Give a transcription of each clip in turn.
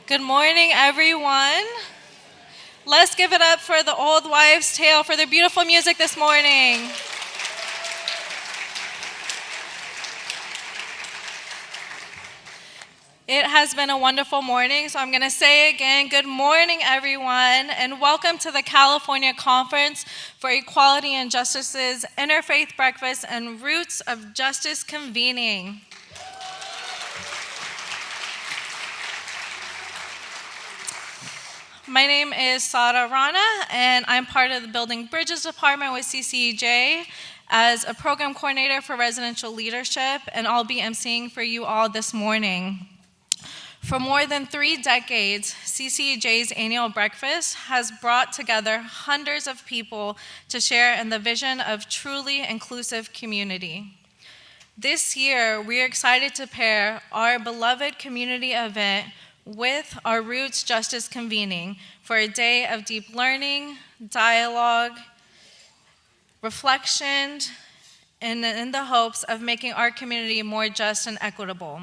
Good morning, everyone. Let's give it up for the Old Wives' Tale for their beautiful music this morning. It has been a wonderful morning, so I'm going to say again, good morning, everyone, and welcome to the California Conference for Equality and Justice's Interfaith Breakfast and Roots of Justice Convening. My name is Saira, and I'm part of the Building Bridges Department with CCEJ as a program coordinator for residential leadership, and I'll be emceeing for you all this morning. For more than 3 decades, CCEJ's annual breakfast has brought together hundreds of people to share in the vision of truly inclusive community. This year, we are excited to pair our beloved community event with our Roots Justice Convening for a day of deep learning, dialogue, reflection, and in the hopes of making our community more just and equitable.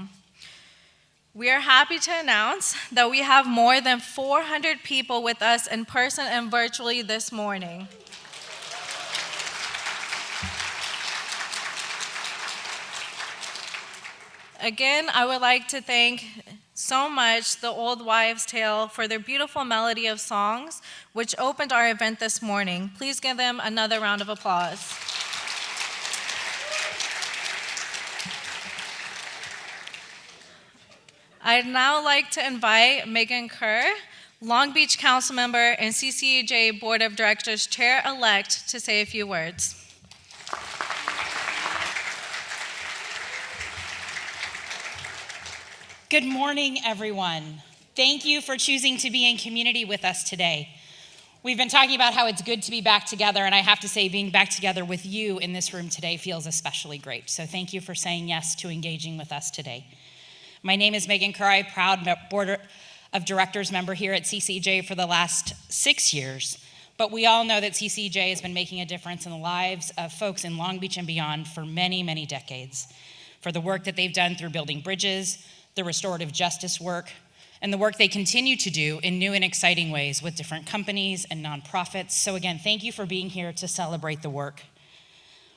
We are happy to announce that we have more than 400 people with us in person and virtually this morning. Again, I would like to thank so much the Old Wives' Tale for their beautiful melody of songs, which opened our event this morning. Please give them another round of applause. I'd now like to invite Megan Kerr, Long Beach Council Member and CCEJ Board of Directors Chair-elect, to say a few words. Good morning, everyone. Thank you for choosing to be in community with us today. We've been talking about how it's good to be back together, and I have to say being back together with you in this room today feels especially great. So thank you for saying yes to engaging with us today. My name is Megan Kerr. I'm a proud Board of Directors member here at CCEJ for the last 6 years, but we all know that CCEJ has been making a difference in the lives of folks in Long Beach and beyond for many, many decades. For the work that they've done through building bridges, the restorative justice work, and the work they continue to do in new and exciting ways with different companies and nonprofits. So again, thank you for being here to celebrate the work.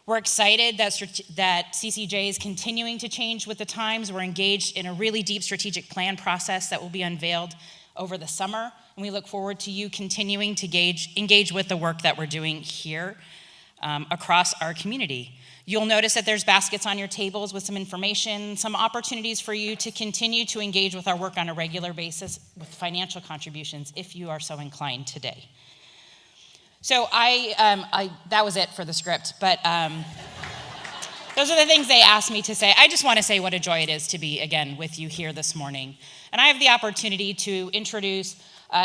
We're excited that CCJ is continuing to change with the times. We're engaged in a really deep strategic plan process that will be unveiled over the summer, and we look forward to you continuing to engage with the work that we're doing here across our community. You'll notice that there's baskets on your tables with some information, some opportunities for you to continue to engage with our work on a regular basis with financial contributions if you are so inclined today. So that was it for the script, but those are the things they asked me to say. I just want to say what a joy it is to be, again, with you here this morning. And I have the opportunity to introduce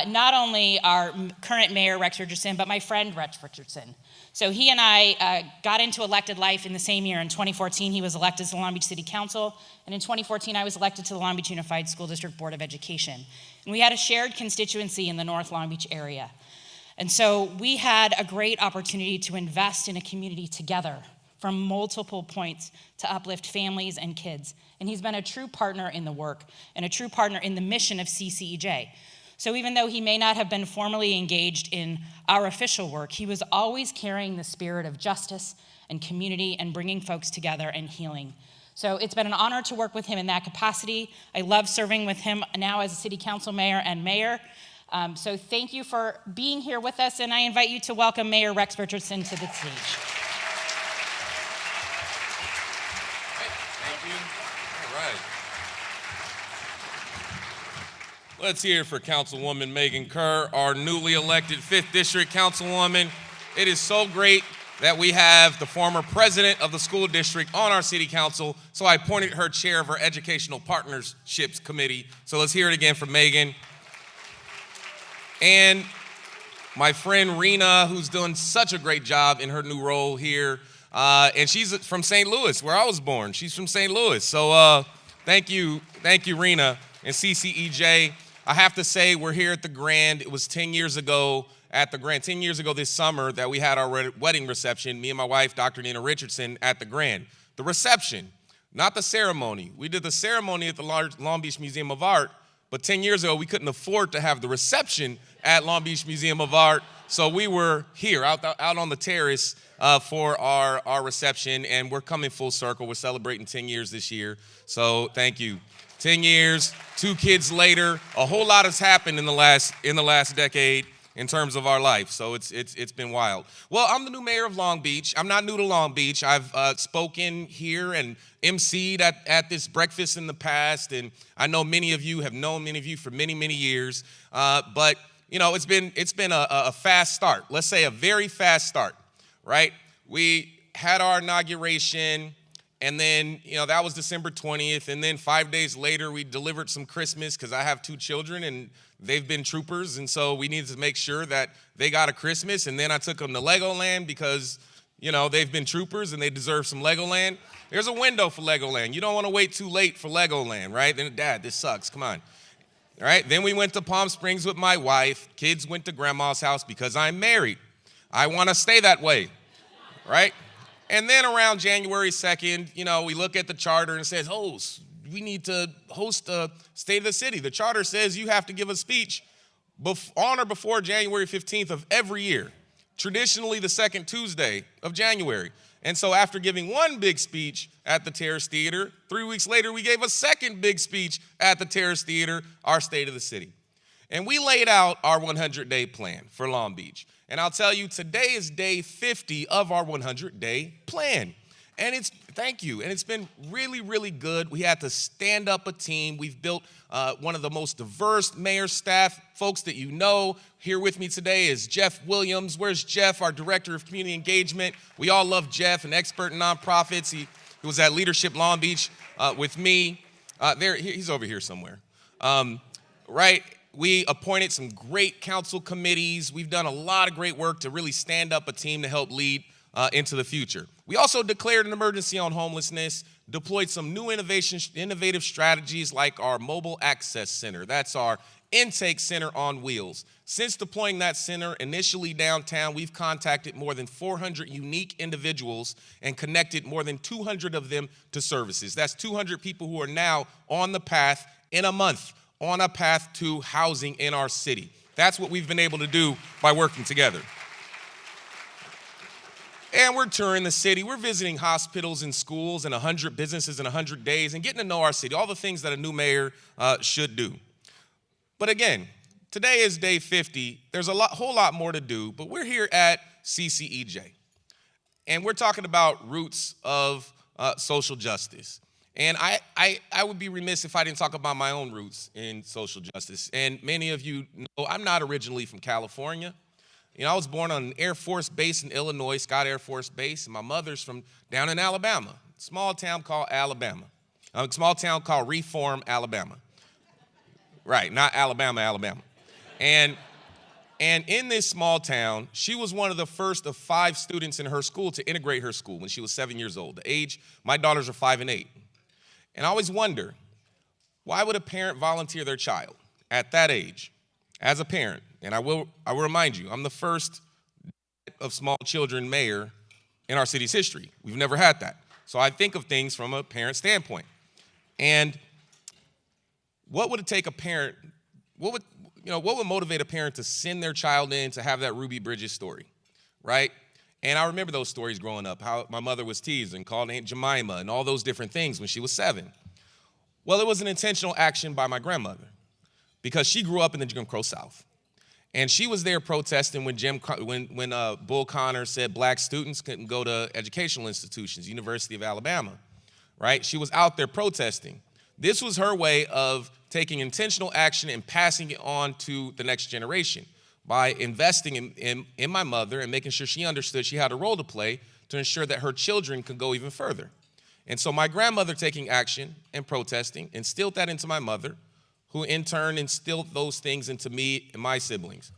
not only our current mayor, Rex Richardson, but my friend, Rex Richardson. So he and I got into elected life in the same year. In 2014, he was elected to the Long Beach City Council, and in 2014, I was elected to the Long Beach Unified School District Board of Education. And we had a shared constituency in the North Long Beach area. And so we had a great opportunity to invest in a community together from multiple points to uplift families and kids. And he's been a true partner in the work and a true partner in the mission of CCEJ. So even though he may not have been formally engaged in our official work, he was always carrying the spirit of justice and community and bringing folks together and healing. So it's been an honor to work with him in that capacity. I love serving with him now as a city council mayor and mayor. So thank you for being here with us, and I invite you to welcome Mayor Rex Richardson to the stage. Thank you. All right. Let's hear it for Councilwoman Megan Kerr, our newly elected 5th District Councilwoman. It is so great that we have the former president of the school district on our city council, so I appointed her chair of our Educational Partnerships Committee. So let's hear it again from Megan. And my friend Reena, who's doing such a great job in her new role here. And she's from St. Louis, where I was born. She's from St. Louis. So thank you, Reena and CCEJ. I have to say, we're here at the Grand. It was 10 years ago at the Grand, 10 years ago this summer that we had our wedding reception, me and my wife, Dr. Nina Richardson, at the Grand. The reception, not the ceremony. We did the ceremony at the Long Beach Museum of Art, But 10 years ago, we couldn't afford to have the reception at Long Beach Museum of Art. So we were here out on the terrace for our reception, and we're coming full circle. We're celebrating 10 years this year. So thank you. 10 years, 2 kids later, a whole lot has happened in the last decade in terms of our life. So it's been wild. Well, I'm the new mayor of Long Beach. I'm not new to Long Beach. I've spoken here and emceed at this breakfast in the past, and I know many of you have known many of you for many, many years. But you know, it's been a fast start. Let's say a very fast start, right? We had our inauguration, and then, you know, that was December 20th, and then 5 days later, we delivered some Christmas because I have 2 children, and they've been troopers, and so we needed to make sure that they got a Christmas, and then I took them to Legoland because, you know, they've been troopers, and they deserve some Legoland. There's a window for Legoland. You don't want to wait too late for Legoland, right? Then, Dad, this sucks. Come on. All right, then we went to Palm Springs with my wife. Kids went to grandma's house because I'm married. I want to stay that way, right? And then around January 2nd, you know, we look at the charter and it says, oh, we need to host a State of the City. The charter says you have to give a speech on or before January 15th of every year, traditionally the second Tuesday of January. And so after giving one big speech at the Terrace Theater, 3 weeks later, we gave a second big speech at the Terrace Theater, our State of the City. And we laid out our 100-day plan for Long Beach. And I'll tell you, today is day 50 of our 100-day plan. And thank you. And it's been really, really good. We had to stand up a team. We've built one of the most diverse mayor staff, folks that you know. Here with me today is Jeff Williams. Where's Jeff, our director of community engagement? We all love Jeff, an expert in nonprofits. He was at Leadership Long Beach with me. He's over here somewhere. Right? We appointed some great council committees. We've done a lot of great work to really stand up a team to help lead into the future. We also declared an emergency on homelessness, deployed some new innovative strategies like our mobile access center. That's our intake center on wheels. Since deploying that center initially downtown, we've contacted more than 400 unique individuals and connected more than 200 of them to services. That's 200 people who are now on the path in a month, on a path to housing in our city. That's what we've been able to do by working together. And we're touring the city. We're visiting hospitals and schools and 100 businesses in 100 days and getting to know our city, all the things that a new mayor should do. But again, today is day 50. There's a whole lot more to do, but we're here at CCEJ. And we're talking about roots of social justice. And I would be remiss if I didn't talk about my own roots in social justice. And many of you know I'm not originally from California. You know, I was born on an Air Force base in Illinois, Scott Air Force Base, and my mother's from down in Alabama, a small town called Reform, Alabama. Right, not Alabama, Alabama. And in this small town, she was one of the first of 5 students in her school to integrate her school when she was 7 years old. The age, my daughters are 5 and 8. And I always wonder, why would a parent volunteer their child at that age as a parent? And I will remind you, I'm the first of small children mayor in our city's history. We've never had that. So I think of things from a parent standpoint. And what would it take a parent, what would motivate a parent to send their child in to have that Ruby Bridges story, right? And I remember those stories growing up, how my mother was teased and called Aunt Jemima and all those different things when she was 7. Well, it was an intentional action by my grandmother because she grew up in the Jim Crow South. And she was there protesting when Bull Connor said black students couldn't go to educational institutions, University of Alabama, right? She was out there protesting. This was her way of taking intentional action and passing it on to the next generation by investing in my mother and making sure she understood she had a role to play to ensure that her children could go even further. And so my grandmother taking action and protesting instilled that into my mother, who in turn instilled those things into me and my siblings.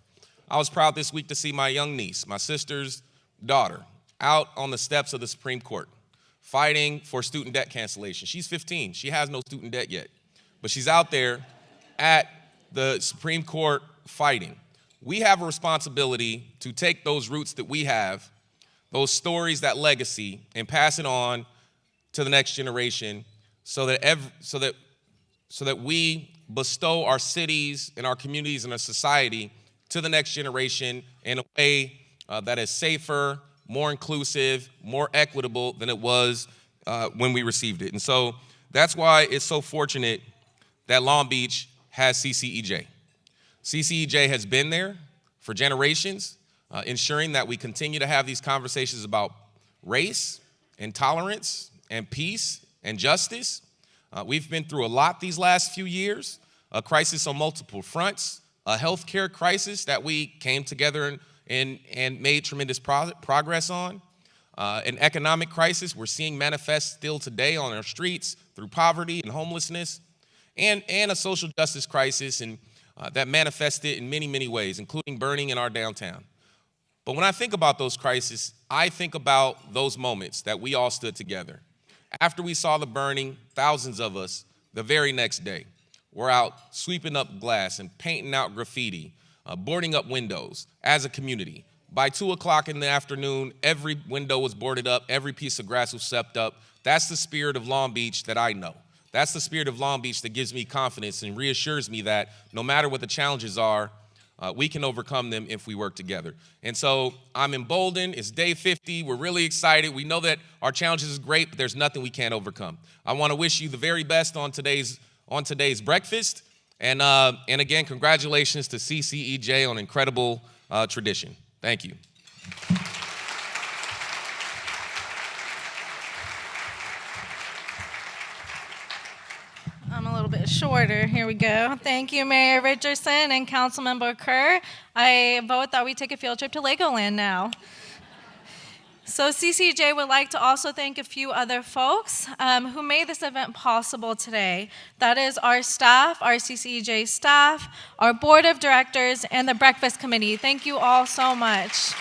I was proud this week to see my young niece, my sister's daughter, out on the steps of the Supreme Court, fighting for student debt cancellation. She's 15, she has no student debt yet, but she's out there at the Supreme Court fighting. We have a responsibility to take those roots that we have, those stories, that legacy, and pass it on to the next generation so that so that we bestow our cities and our communities and our society to the next generation in a way that is safer, more inclusive, more equitable than it was when we received it. And so that's why it's so fortunate that Long Beach has CCEJ. CCEJ has been there for generations, ensuring that we continue to have these conversations about race and tolerance and peace and justice. We've been through a lot these last few years, a crisis on multiple fronts, a healthcare crisis that we came together and made tremendous progress on, an economic crisis we're seeing manifest still today on our streets through poverty and homelessness, and a social justice crisis and that manifested in many, many ways, including burning in our downtown. But when I think about those crises, I think about those moments that we all stood together. After we saw the burning, thousands of us, the very next day, were out sweeping up glass and painting out graffiti, boarding up windows as a community. By 2 o'clock in the afternoon, every window was boarded up, every piece of grass was swept up. That's the spirit of Long Beach that I know. That's the spirit of Long Beach that gives me confidence and reassures me that no matter what the challenges are, we can overcome them if we work together. And so I'm emboldened. It's day 50. We're really excited. We know that our challenges is great, but there's nothing we can't overcome. I want to wish you the very best on today's breakfast. And again, congratulations to CCEJ on incredible tradition. Thank you. I'm a little bit shorter. Here we go. Thank you, Mayor Richardson and Councilmember Kerr. I vote that we take a field trip to Legoland now. So CCJ would like to also thank a few other folks who made this event possible today. That is our staff, our CCEJ staff, our board of directors, and the breakfast committee. Thank you all so much.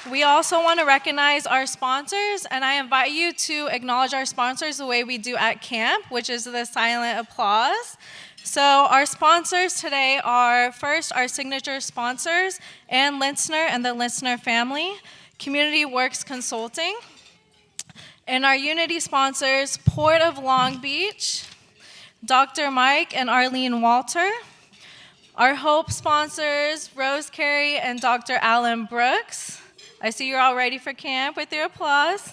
We also want to recognize our sponsors, and I invite you to acknowledge our sponsors the way we do at camp, which is the silent applause. So our sponsors today are, first, our signature sponsors, Ann Linsner and the Linsner family, Community Works Consulting, and our Unity sponsors, Port of Long Beach, Dr. Mike and Arlene Walter, our Hope sponsors, Rose Carey and Dr. Alan Brooks. I see you're all ready for camp with your applause.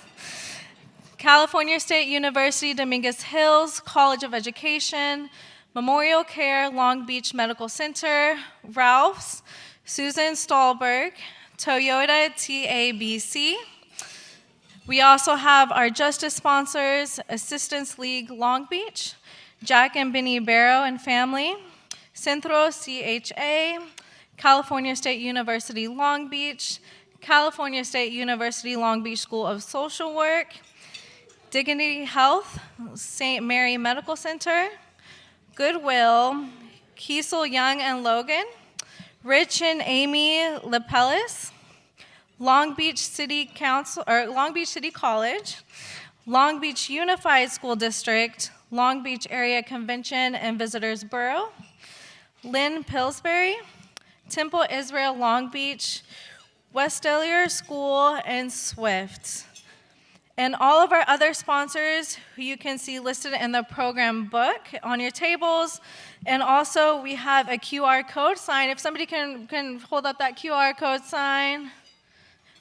California State University, Dominguez Hills College of Education, Memorial Care, Long Beach Medical Center, Ralph's, Susan Stahlberg, Toyota TABC. We also have our justice sponsors, Assistance League Long Beach, Jack and Benny Barrow and family, Centro CHA, California State University Long Beach, California State University Long Beach School of Social Work, Dignity Health, St. Mary Medical Center, Goodwill, Kiesel Young and Logan, Rich and Amy Lapellis, Long Beach City College, Long Beach Unified School District, Long Beach Area Convention and Visitors Bureau, Lynn Pillsbury, Temple Israel Long Beach, West Delia School, and Swift. And all of our other sponsors who you can see listed in the program book on your tables. And also we have a QR code sign. If somebody can hold up that QR code sign.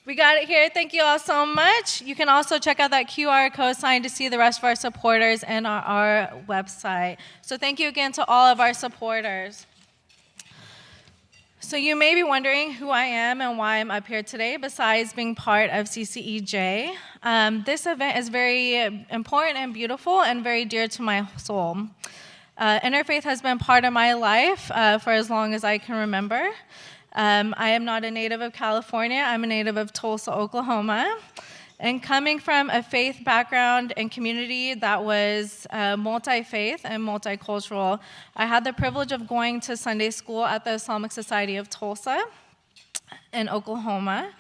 We got it here. Thank you all so much. You can also check out that QR code sign to see the rest of our supporters and our website. So thank you again to all of our supporters. So you may be wondering who I am and why I'm up here today, besides being part of CCEJ. This event is very important and beautiful and very dear to my soul. Interfaith has been part of my life for as long as I can remember. I am not a native of California. I'm a native of Tulsa, Oklahoma. And coming from a faith background and community that was multi-faith and multicultural, I had the privilege of going to Sunday school at the Islamic Society of Tulsa in Oklahoma.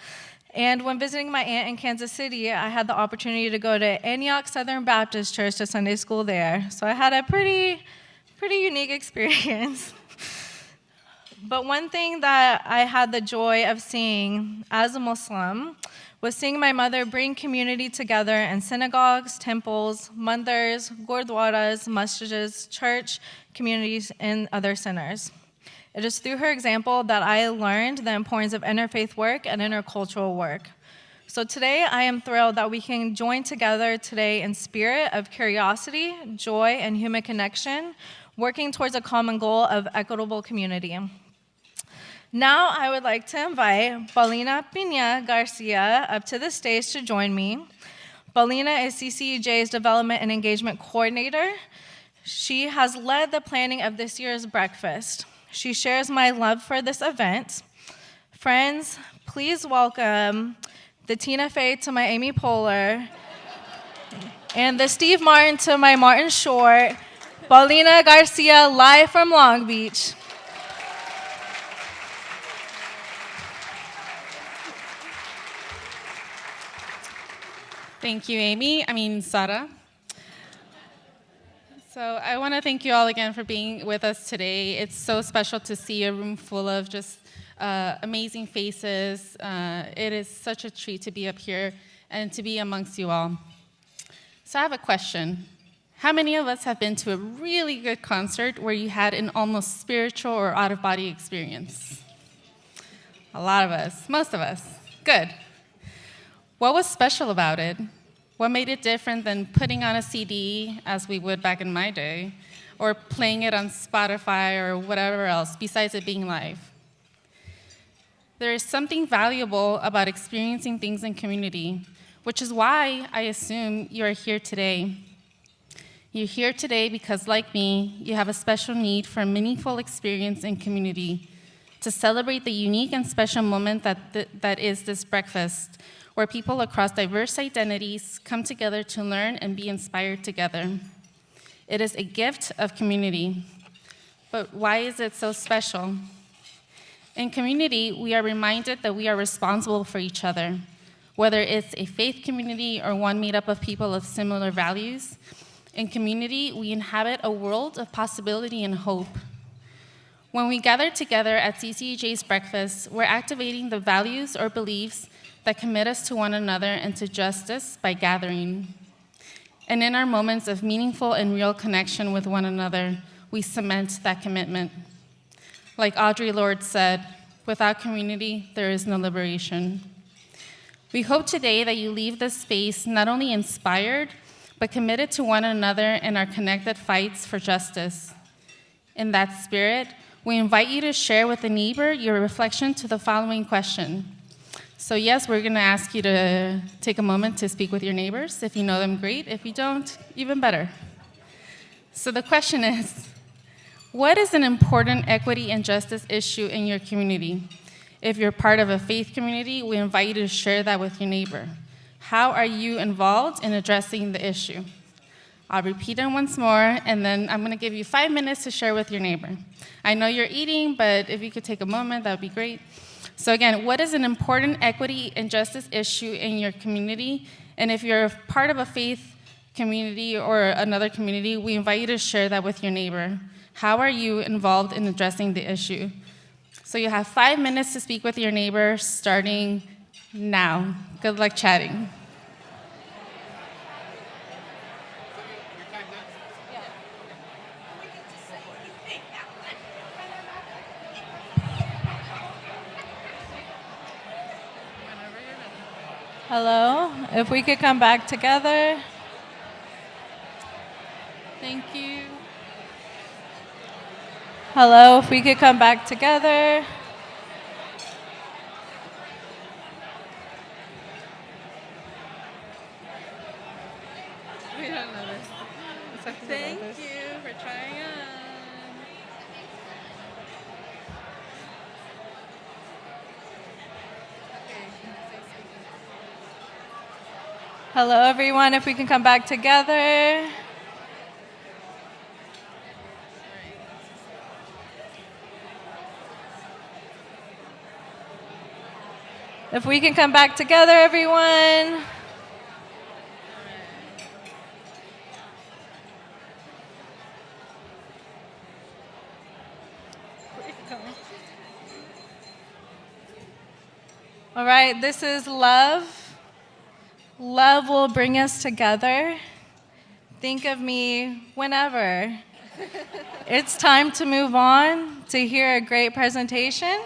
And when visiting my aunt in Kansas City, I had the opportunity to go to Antioch Southern Baptist Church to Sunday school there. So I had a pretty unique experience. But one thing that I had the joy of seeing as a Muslim was seeing my mother bring community together in synagogues, temples, mandars, gurdwaras, masjids, church, communities, and other centers. It is through her example that I learned the importance of interfaith work and intercultural work. So today, I am thrilled that we can join together today in spirit of curiosity, joy, and human connection, working towards a common goal of equitable community. Now, I would like to invite Paulina Pina Garcia up to the stage to join me. Paulina is CCEJ's Development and Engagement Coordinator. She has led the planning of this year's breakfast. She shares my love for this event. Friends, please welcome the Tina Fey to my Amy Poehler, and the Steve Martin to my Martin Short, Paulina Garcia, live from Long Beach. Thank you, Saira. So I want to thank you all again for being with us today. It's so special to see a room full of just amazing faces. It is such a treat to be up here and to be amongst you all. So I have a question. How many of us have been to a really good concert where you had an almost spiritual or out-of-body experience? A lot of us, most of us. Good. What was special about it? What made it different than putting on a CD, as we would back in my day, or playing it on Spotify or whatever else, besides it being live? There is something valuable about experiencing things in community, which is why I assume you are here today. You're here today because, like me, you have a special need for a meaningful experience in community to celebrate the unique and special moment that is this breakfast, where people across diverse identities come together to learn and be inspired together. It is a gift of community. But why is it so special? In community, we are reminded that we are responsible for each other, whether it's a faith community or one made up of people of similar values. In community, we inhabit a world of possibility and hope. When we gather together at CCEJ's breakfast, we're activating the values or beliefs that commit us to one another and to justice by gathering. And in our moments of meaningful and real connection with one another, we cement that commitment. Like Audre Lorde said, without community, there is no liberation. We hope today that you leave this space not only inspired, but committed to one another in our connected fights for justice. In that spirit, we invite you to share with a neighbor your reflection to the following question. So yes, we're going to ask you to take a moment to speak with your neighbors. If you know them, great. If you don't, even better. So the question is, what is an important equity and justice issue in your community? If you're part of a faith community, we invite you to share that with your neighbor. How are you involved in addressing the issue? I'll repeat it once more, and then I'm going to give you 5 minutes to share with your neighbor. I know you're eating, but if you could take a moment, that would be great. So again, what is an important equity and justice issue in your community? And if you're part of a faith community or another community, we invite you to share that with your neighbor. How are you involved in addressing the issue? So you have 5 minutes to speak with your neighbor starting now. Good luck chatting. Hello, if we could come back together. Thank you. Hello, if we could come back together. We don't know this. Thank you for trying on. Hello, everyone, if we can come back together. If we can come back together, everyone. All right, this is love. Love will bring us together. Think of me whenever. It's time to move on to hear a great presentation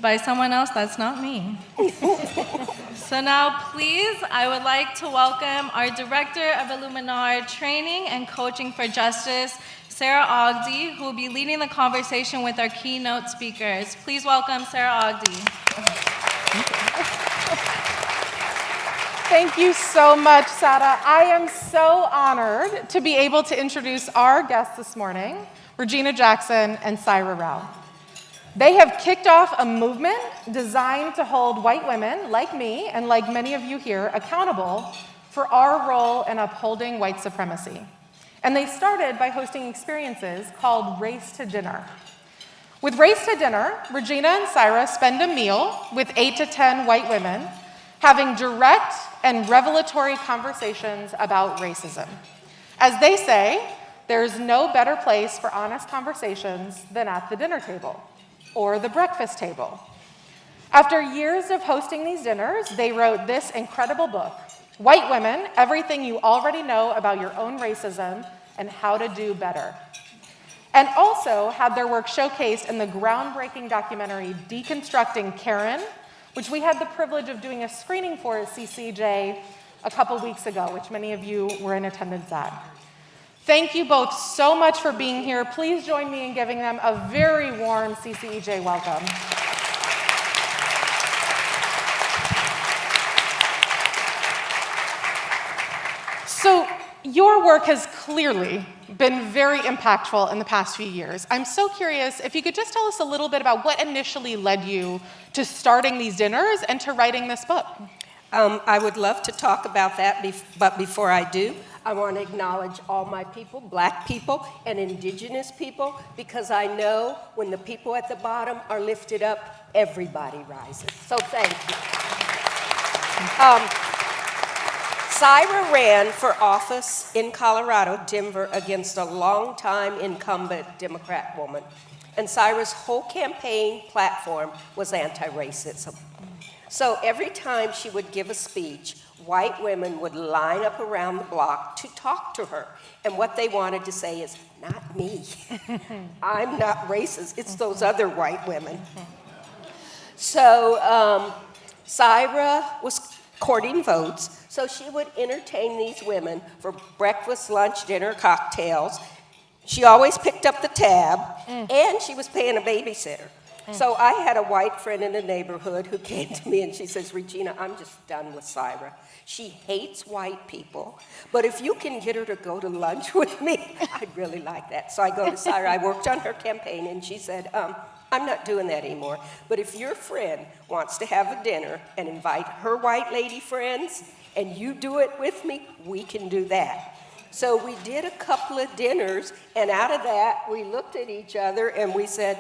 by someone else that's not me. So now, please, I would like to welcome our Director of Illuminar Training and Coaching for Justice, Saira Ogdi, who will be leading the conversation with our keynote speakers. Please welcome Saira Ogdi. Thank you so much, Sada. I am so honored to be able to introduce our guests this morning, Regina Jackson and Saira Rao. They have kicked off a movement designed to hold white women like me and like many of you here accountable for our role in upholding white supremacy. And they started by hosting experiences called Race to Dinner. With Race to Dinner, Regina and Saira spend a meal with 8 to 10 white women, having direct and revelatory conversations about racism. As they say, there's no better place for honest conversations than at the dinner table or the breakfast table. After years of hosting these dinners, they wrote this incredible book, White Women, Everything You Already Know About Your Own Racism and How to Do Better. And also had their work showcased in the groundbreaking documentary Deconstructing Karen, which we had the privilege of doing a screening for at CCEJ a couple weeks ago, which many of you were in attendance at. Thank you both so much for being here. Please join me in giving them a very warm CCEJ welcome. So your work has clearly been very impactful in the past few years. I'm so curious if you could just tell us a little bit about what initially led you to starting these dinners and to writing this book. I would love to talk about that, but before I do, I want to acknowledge all my people, Black people and Indigenous people, because I know when the people at the bottom are lifted up, everybody rises. So thank you. Saira ran for office in Colorado, Denver, against a longtime incumbent Democrat woman. And Saira's whole campaign platform was anti-racism. So every time she would give a speech, white women would line up around the block to talk to her. And what they wanted to say is, not me. I'm not racist. It's those other white women. So Saira was courting votes. So she would entertain these women for breakfast, lunch, dinner, cocktails. She always picked up the tab, and she was paying a babysitter. So I had a white friend in the neighborhood who came to me and she says, Regina, I'm just done with Saira. She hates white people, but if you can get her to go to lunch with me, I'd really like that. So I go to Saira. I worked on her campaign, and she said, I'm not doing that anymore, but if your friend wants to have a dinner and invite her white lady friends, and you do it with me, we can do that. So we did a couple of dinners, and out of that, we looked at each other and we said,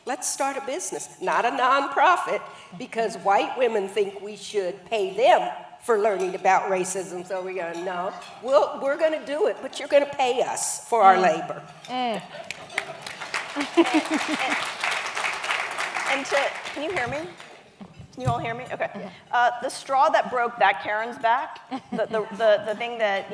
let's start a business, not a nonprofit, because white women think we should pay them for learning about racism. So we're going, no, we're going to do it, but you're going to pay us for our labor. And can you hear me? Can you all hear me? Okay. The straw that broke that Karen's back, the thing that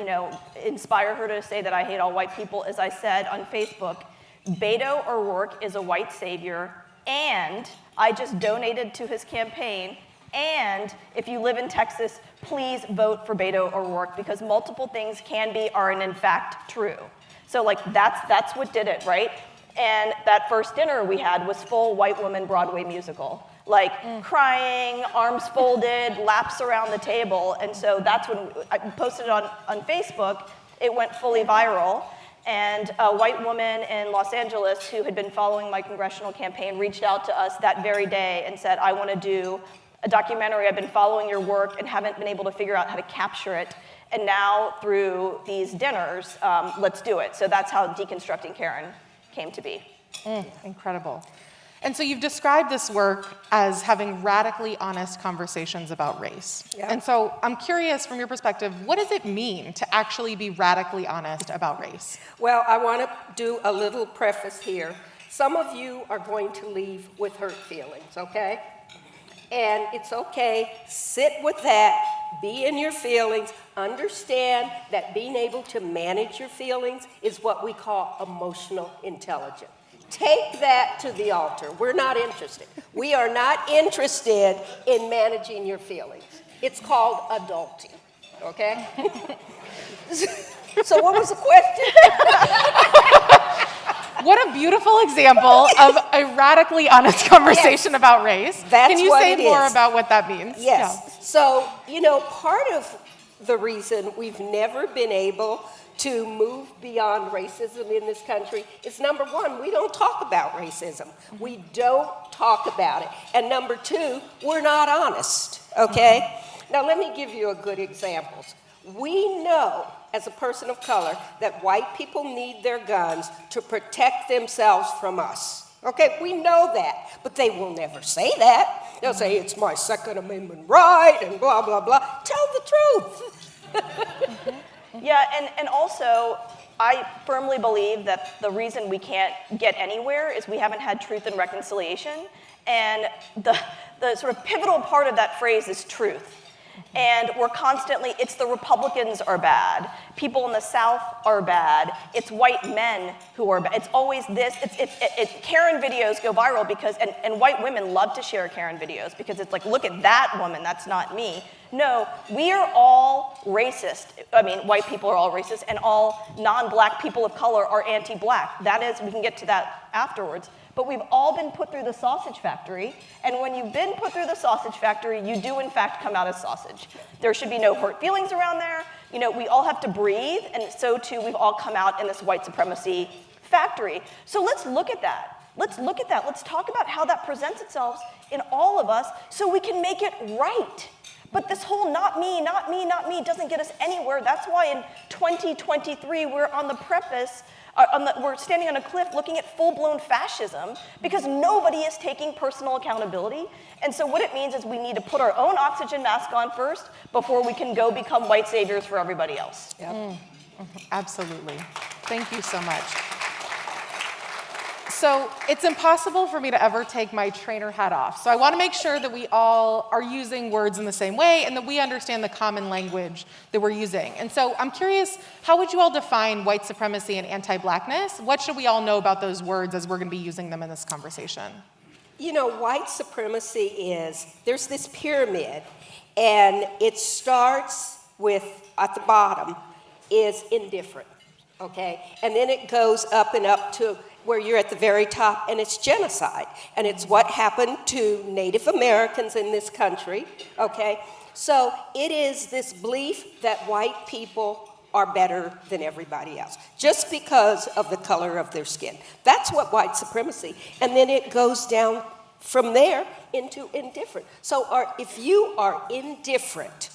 inspired her to say that I hate all white people, as I said on Facebook, Beto O'Rourke is a white savior, and I just donated to his campaign, and if you live in Texas, please vote for Beto O'Rourke, because multiple things can be, are, and in fact true. So that's what did it, right? And that first dinner we had was full white woman Broadway musical. Crying, arms folded, laps around the table. And so that's when I posted it on Facebook. It went fully viral. And a white woman in Los Angeles who had been following my congressional campaign reached out to us that very day and said, I want to do a documentary. I've been following your work and haven't been able to figure out how to capture it. And now through these dinners, let's do it. So that's how Deconstructing Karen came to be. Incredible. And so you've described this work as having radically honest conversations about race. Yeah. And so I'm curious, from your perspective, what does it mean to actually be radically honest about race? Well, I want to do a little preface here. Some of you are going to leave with hurt feelings, okay? And it's okay, sit with that, be in your feelings, understand that being able to manage your feelings is what we call emotional intelligence. Take that to the altar. We're not interested. We are not interested in managing your feelings. It's called adulting, okay? So what was the question? What a beautiful example of a radically honest conversation about race. That's Can you what say it more is. about what that means? Yes. Yeah. So, part of the reason we've never been able to move beyond racism in this country is, number one, we don't talk about racism. We don't talk about it. And number two, we're not honest, okay? Now, let me give you a good example. We know, as a person of color, that white people need their guns to protect themselves from us. Okay, we know that, but they will never say that. They'll say, it's my Second Amendment right, and blah, blah, blah. Tell the truth. Yeah, and also, I firmly believe that the reason we can't get anywhere is we haven't had truth and reconciliation. And the sort of pivotal part of that phrase is truth. And we're constantly, it's the Republicans are bad. People in the South are bad. It's white men who are bad. It's always this. Karen videos go viral because, and white women love to share Karen videos because it's like, look at that woman, that's not me. No, we are all racist. I mean, white people are all racist, and all non-black people of color are anti-black. That is, we can get to that afterwards. But we've all been put through the sausage factory, and when you've been put through the sausage factory, you do in fact come out as sausage. There should be no hurt feelings around there. We all have to breathe, and so too we've all come out in this white supremacy factory. So let's look at that. Let's look at that. Let's talk about how that presents itself in all of us so we can make it right. But this whole not me, not me, not me doesn't get us anywhere. That's why in 2023 we're on the precipice. We're standing on a cliff looking at full-blown fascism because nobody is taking personal accountability. And so what it means is we need to put our own oxygen mask on first before we can go become white saviors for everybody else. Yep. Absolutely. Thank you so much. So it's impossible for me to ever take my trainer hat off. So I want to make sure that we all are using words in the same way and that we understand the common language that we're using. And so I'm curious, how would you all define white supremacy and anti-blackness? What should we all know about those words as we're going to be using them in this conversation? White supremacy is, there's this pyramid, and it starts with, at the bottom, is indifferent, okay? And then it goes up and up to where you're at the very top, and it's genocide. And it's what happened to Native Americans in this country, okay? So it is this belief that white people are better than everybody else, just because of the color of their skin. That's what white supremacy, and then it goes down from there into indifferent. So if you are indifferent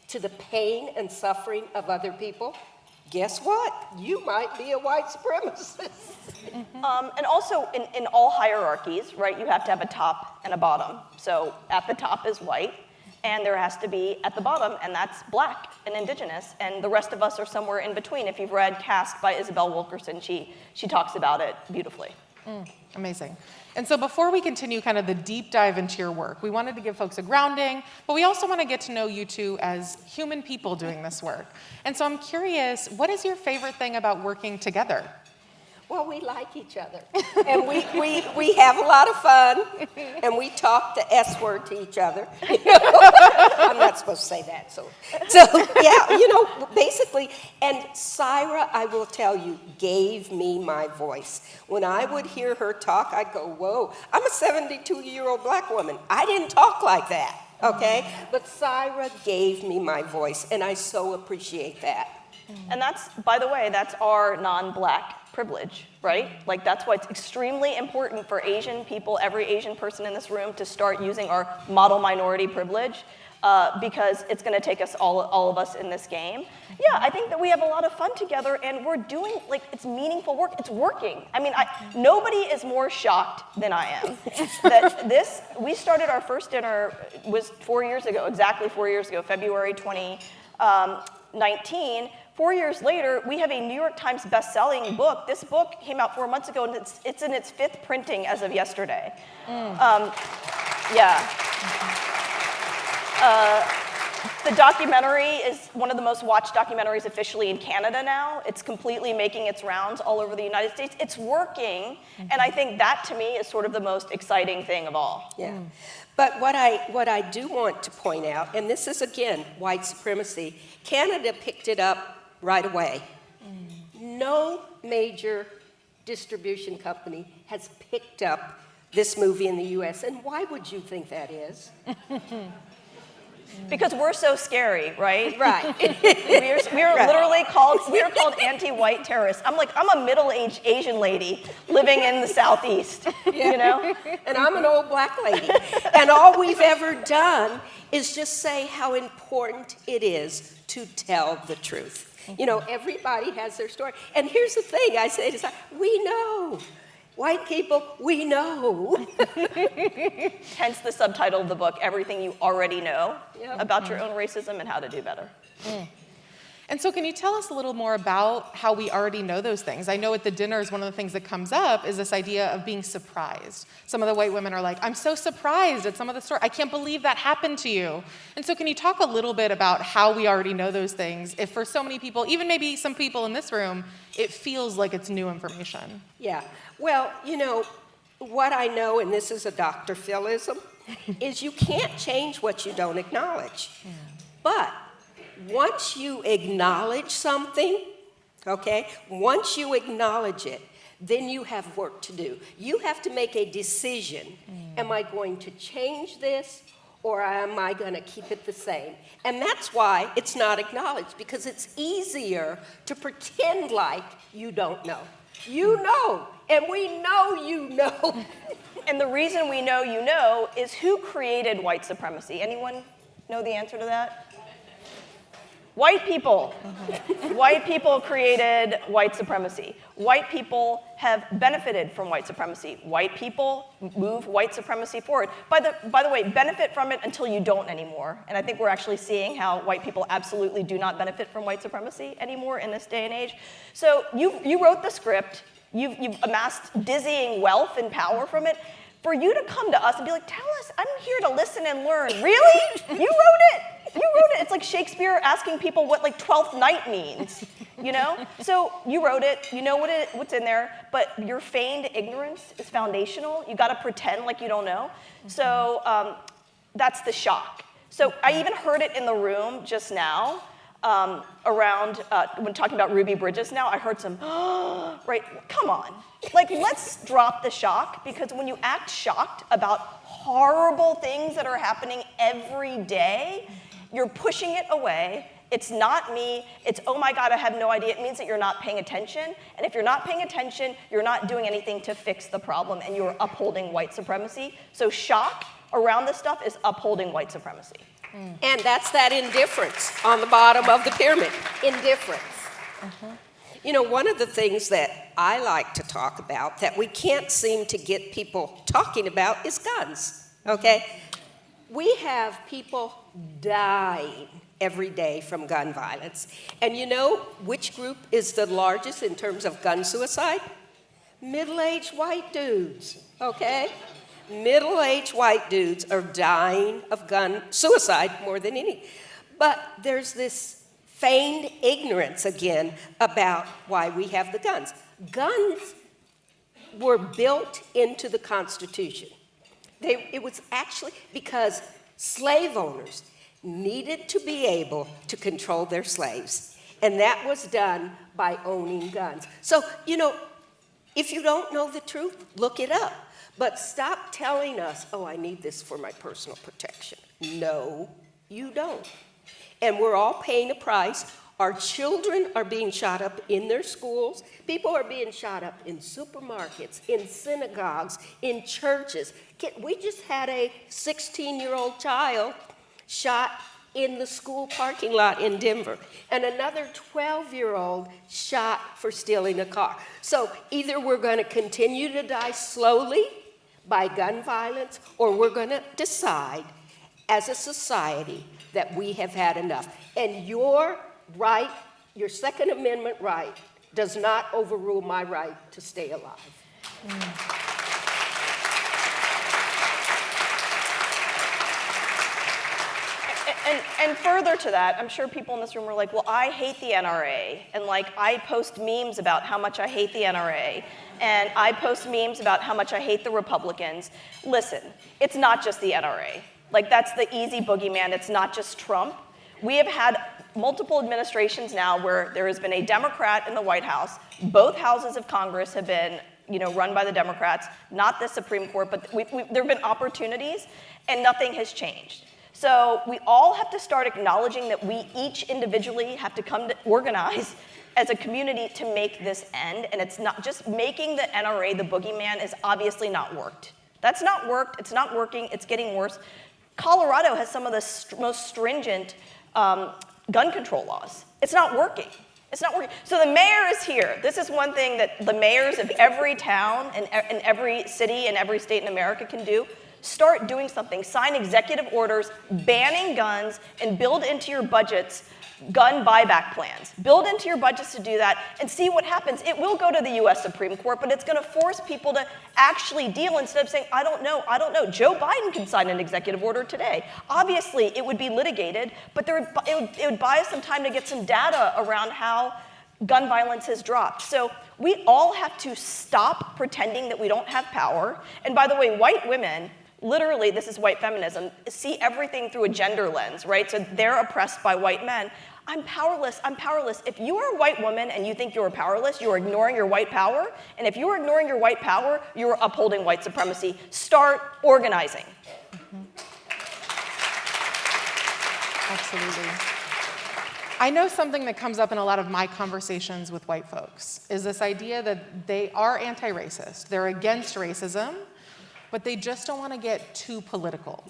to the pain and suffering of other people, guess what? You might be a white supremacist. And also, in all hierarchies, right, you have to have a top and a bottom. So at the top is white, and there has to be at the bottom, and that's black and indigenous, and the rest of us are somewhere in between. If you've read Caste by Isabel Wilkerson, she talks about it beautifully. Amazing. And so before we continue kind of the deep dive into your work, we wanted to give folks a grounding, but we also want to get to know you two as human people doing this work. And so I'm curious, what is your favorite thing about working together? Well, we like each other, and we have a lot of fun, and we talk the S word to each other. I'm not supposed to say that, so yeah, basically. And Saira, I will tell you, gave me my voice. When I would hear her talk, I'd go, whoa, I'm a 72-year-old black woman. I didn't talk like that, okay? But Saira gave me my voice, and I so appreciate that. And that's, by the way, that's our non-black privilege, right? Like, that's why it's extremely important for Asian people, every Asian person in this room, to start using our model minority privilege, because it's going to take us all of us in this game. Yeah, I think that we have a lot of fun together, and we're doing, it's meaningful work. It's working. I mean, nobody is more shocked than I am that we started our first dinner was 4 years ago, exactly 4 years ago, February 2019. 4 years later, we have a New York Times best-selling book. This book came out 4 months ago, and it's in its 5th printing as of yesterday. Yeah. The documentary is one of the most watched documentaries officially in Canada now. It's completely making its rounds all over the United States. It's working, and I think that to me is sort of the most exciting thing of all. Yeah. But what I do want to point out, and this is again white supremacy, Canada picked it up right away. No major distribution company has picked up this movie in the US. And why would you think that is? Because we're so scary, right? Right. We're literally called anti-white terrorists. I'm a middle-aged Asian lady living in the Southeast, you know? And I'm an old black lady. And all we've ever done is just say how important it is to tell the truth. You know, everybody has their story. And here's the thing I say to we know. White people, we know. Hence the subtitle of the book, Everything You Already Know about your own racism and how to do better. And so can you tell us a little more about how we already know those things? I know at the dinners, one of the things that comes up is this idea of being surprised. Some of the white women are like, I'm so surprised at some of the story. I can't believe that happened to you. And so can you talk a little bit about how we already know those things? If for so many people, even maybe some people in this room, it feels like it's new information. Yeah. Well, you know, what I know, and this is a Dr. Philism, is you can't change what you don't acknowledge. But once you acknowledge something, okay, once you acknowledge it, then you have work to do. You have to make a decision. Am I going to change this, or am I going to keep it the same? And that's why it's not acknowledged, because it's easier to pretend like you don't know. You know, and we know you know. And the reason we know you know is who created white supremacy? Anyone know the answer to that? White people. White people created white supremacy. White people have benefited from white supremacy. White people move white supremacy forward. By the way, benefit from it until you don't anymore. And I think we're actually seeing how white people absolutely do not benefit from white supremacy anymore in this day and age. So you wrote the script. You've amassed dizzying wealth and power from it. For you to come to us and be like, tell us, I'm here to listen and learn. Really? You wrote it. You wrote it. It's like Shakespeare asking people what like 12th night means, you know? So you wrote it. You know what's in there. But your feigned ignorance is foundational. You got to pretend like you don't know. So that's the shock. So I even heard it in the room just now. Around when talking about Ruby Bridges now, I heard some, right, come on. Like, let's drop the shock, because when you act shocked about horrible things that are happening every day, you're pushing it away. It's not me. It's, oh my God, I have no idea. It means that you're not paying attention. And if you're not paying attention, you're not doing anything to fix the problem, and you're upholding white supremacy. So shock around this stuff is upholding white supremacy. And that's that indifference on the bottom of the pyramid. Indifference. You know, one of the things that I like to talk about that we can't seem to get people talking about is guns, okay? We have people dying every day from gun violence. And you know which group is the largest in terms of gun suicide? Middle-aged white dudes, okay? Middle-aged white dudes are dying of gun suicide more than any. But there's this feigned ignorance again about why we have the guns. Guns were built into the Constitution. It was actually because slave owners needed to be able to control their slaves. And that was done by owning guns. So, you know, if you don't know the truth, look it up. But stop telling us, oh, I need this for my personal protection. No, you don't. And we're all paying a price. Our children are being shot up in their schools. People are being shot up in supermarkets, in synagogues, in churches. We just had a 16-year-old child shot in the school parking lot in Denver, and another 12-year-old shot for stealing a car. So either we're going to continue to die slowly by gun violence, or we're going to decide as a society that we have had enough. And your right, your Second Amendment right, does not overrule my right to stay alive. And further to that, I'm sure people in this room are like, well, I hate the NRA, and like I post memes about how much I hate the NRA, and I post memes about how much I hate the Republicans. Listen, it's not just the NRA. Like that's the easy boogeyman. It's not just Trump. We have had multiple administrations now where there has been a Democrat in the White House. Both houses of Congress have been, run by the Democrats, not the Supreme Court, but there have been opportunities, and nothing has changed. So we all have to start acknowledging that we each individually have to come to organize as a community to make this end, and it's not just making the NRA the boogeyman is obviously not worked. That's not worked, it's not working, it's getting worse. Colorado has some of the most stringent gun control laws. It's not working. It's not working. So the mayor is here. This is one thing that the mayors of every town and every city and every state in America can do. Start doing something. Sign executive orders banning guns and build into your budgets gun buyback plans. Build into your budgets to do that and see what happens. It will go to the US Supreme Court, but it's going to force people to actually deal instead of saying, I don't know. Joe Biden can sign an executive order today. Obviously, it would be litigated, but it would buy us some time to get some data around how gun violence has dropped. So we all have to stop pretending that we don't have power. And by the way, white women, literally, this is white feminism, see everything through a gender lens, right? So they're oppressed by white men. I'm powerless. If you are a white woman and you think you're powerless, you're ignoring your white power. And if you're ignoring your white power, you're upholding white supremacy. Start organizing. Absolutely. I know something that comes up in a lot of my conversations with white folks is this idea that they are anti-racist. They're against racism, but they just don't want to get too political.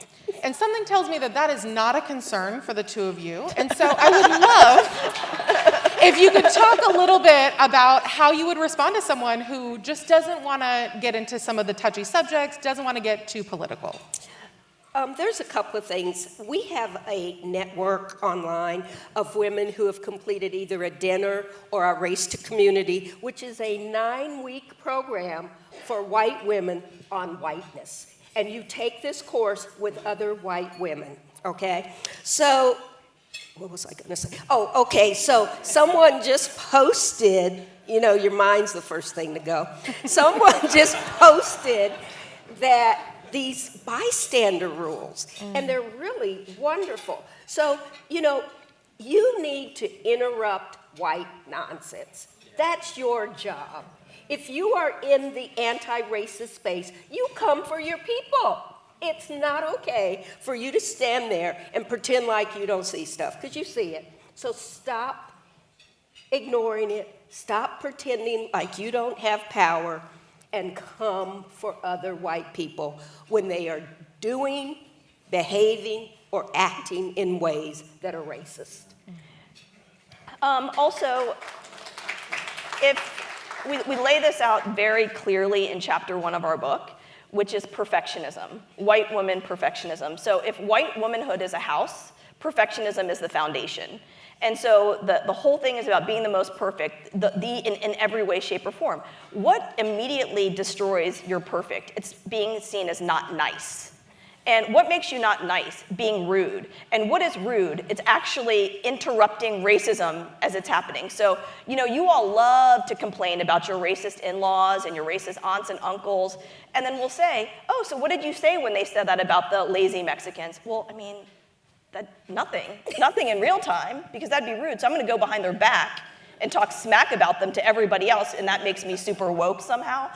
And something tells me that that is not a concern for the two of you. And so I would love if you could talk a little bit about how you would respond to someone who just doesn't want to get into some of the touchy subjects, doesn't want to get too political. There's a couple of things. We have a network online of women who have completed either a dinner or a Race to Community, which is a 9-week program for white women on whiteness. And you take this course with other white women, okay? So, what was I going to say? Oh, okay, so someone just posted, your mind's the first thing to go. Someone just posted that these bystander rules, and they're really wonderful. So, you need to interrupt white nonsense. That's your job. If you are in the anti-racist space, you come for your people. It's not okay for you to stand there and pretend like you don't see stuff, because you see it. So stop ignoring it. Stop pretending like you don't have power, and come for other white people when they are doing, behaving, or acting in ways that are racist. Also, if we lay this out very clearly in chapter 1 of our book, which is perfectionism, white woman perfectionism. So if white womanhood is a house, perfectionism is the foundation. And so the whole thing is about being the most perfect, in every way, shape, or form. What immediately destroys your perfect? It's being seen as not nice. And what makes you not nice? Being rude. And what is rude? It's actually interrupting racism as it's happening. So, you all love to complain about your racist in-laws and your racist aunts and uncles. And then we'll say, oh, so what did you say when they said that about the lazy Mexicans? Well, nothing in real time, because that'd be rude. So I'm going to go behind their back and talk smack about them to everybody else, and that makes me super woke somehow.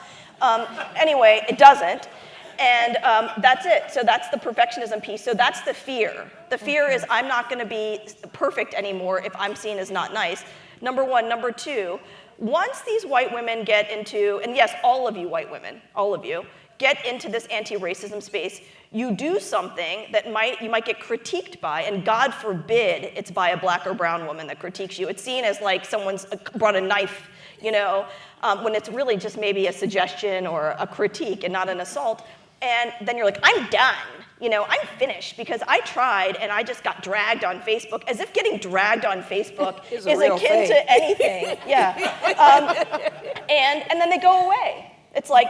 Anyway, it doesn't. And that's it. So that's the perfectionism piece. So that's the fear. The fear is I'm not going to be perfect anymore if I'm seen as not nice. Number one. Number two, once these white women get into, and yes, all of you white women, all of you, get into this anti-racism space, you do something that you might get critiqued by, and God forbid it's by a black or brown woman that critiques you. It's seen as like someone's brought a knife, when it's really just maybe a suggestion or a critique and not an assault. And then you're like, I'm done. I'm finished because I tried and I just got dragged on Facebook, as if getting dragged on Facebook is akin to anything. Yeah. And then they go away. It's like,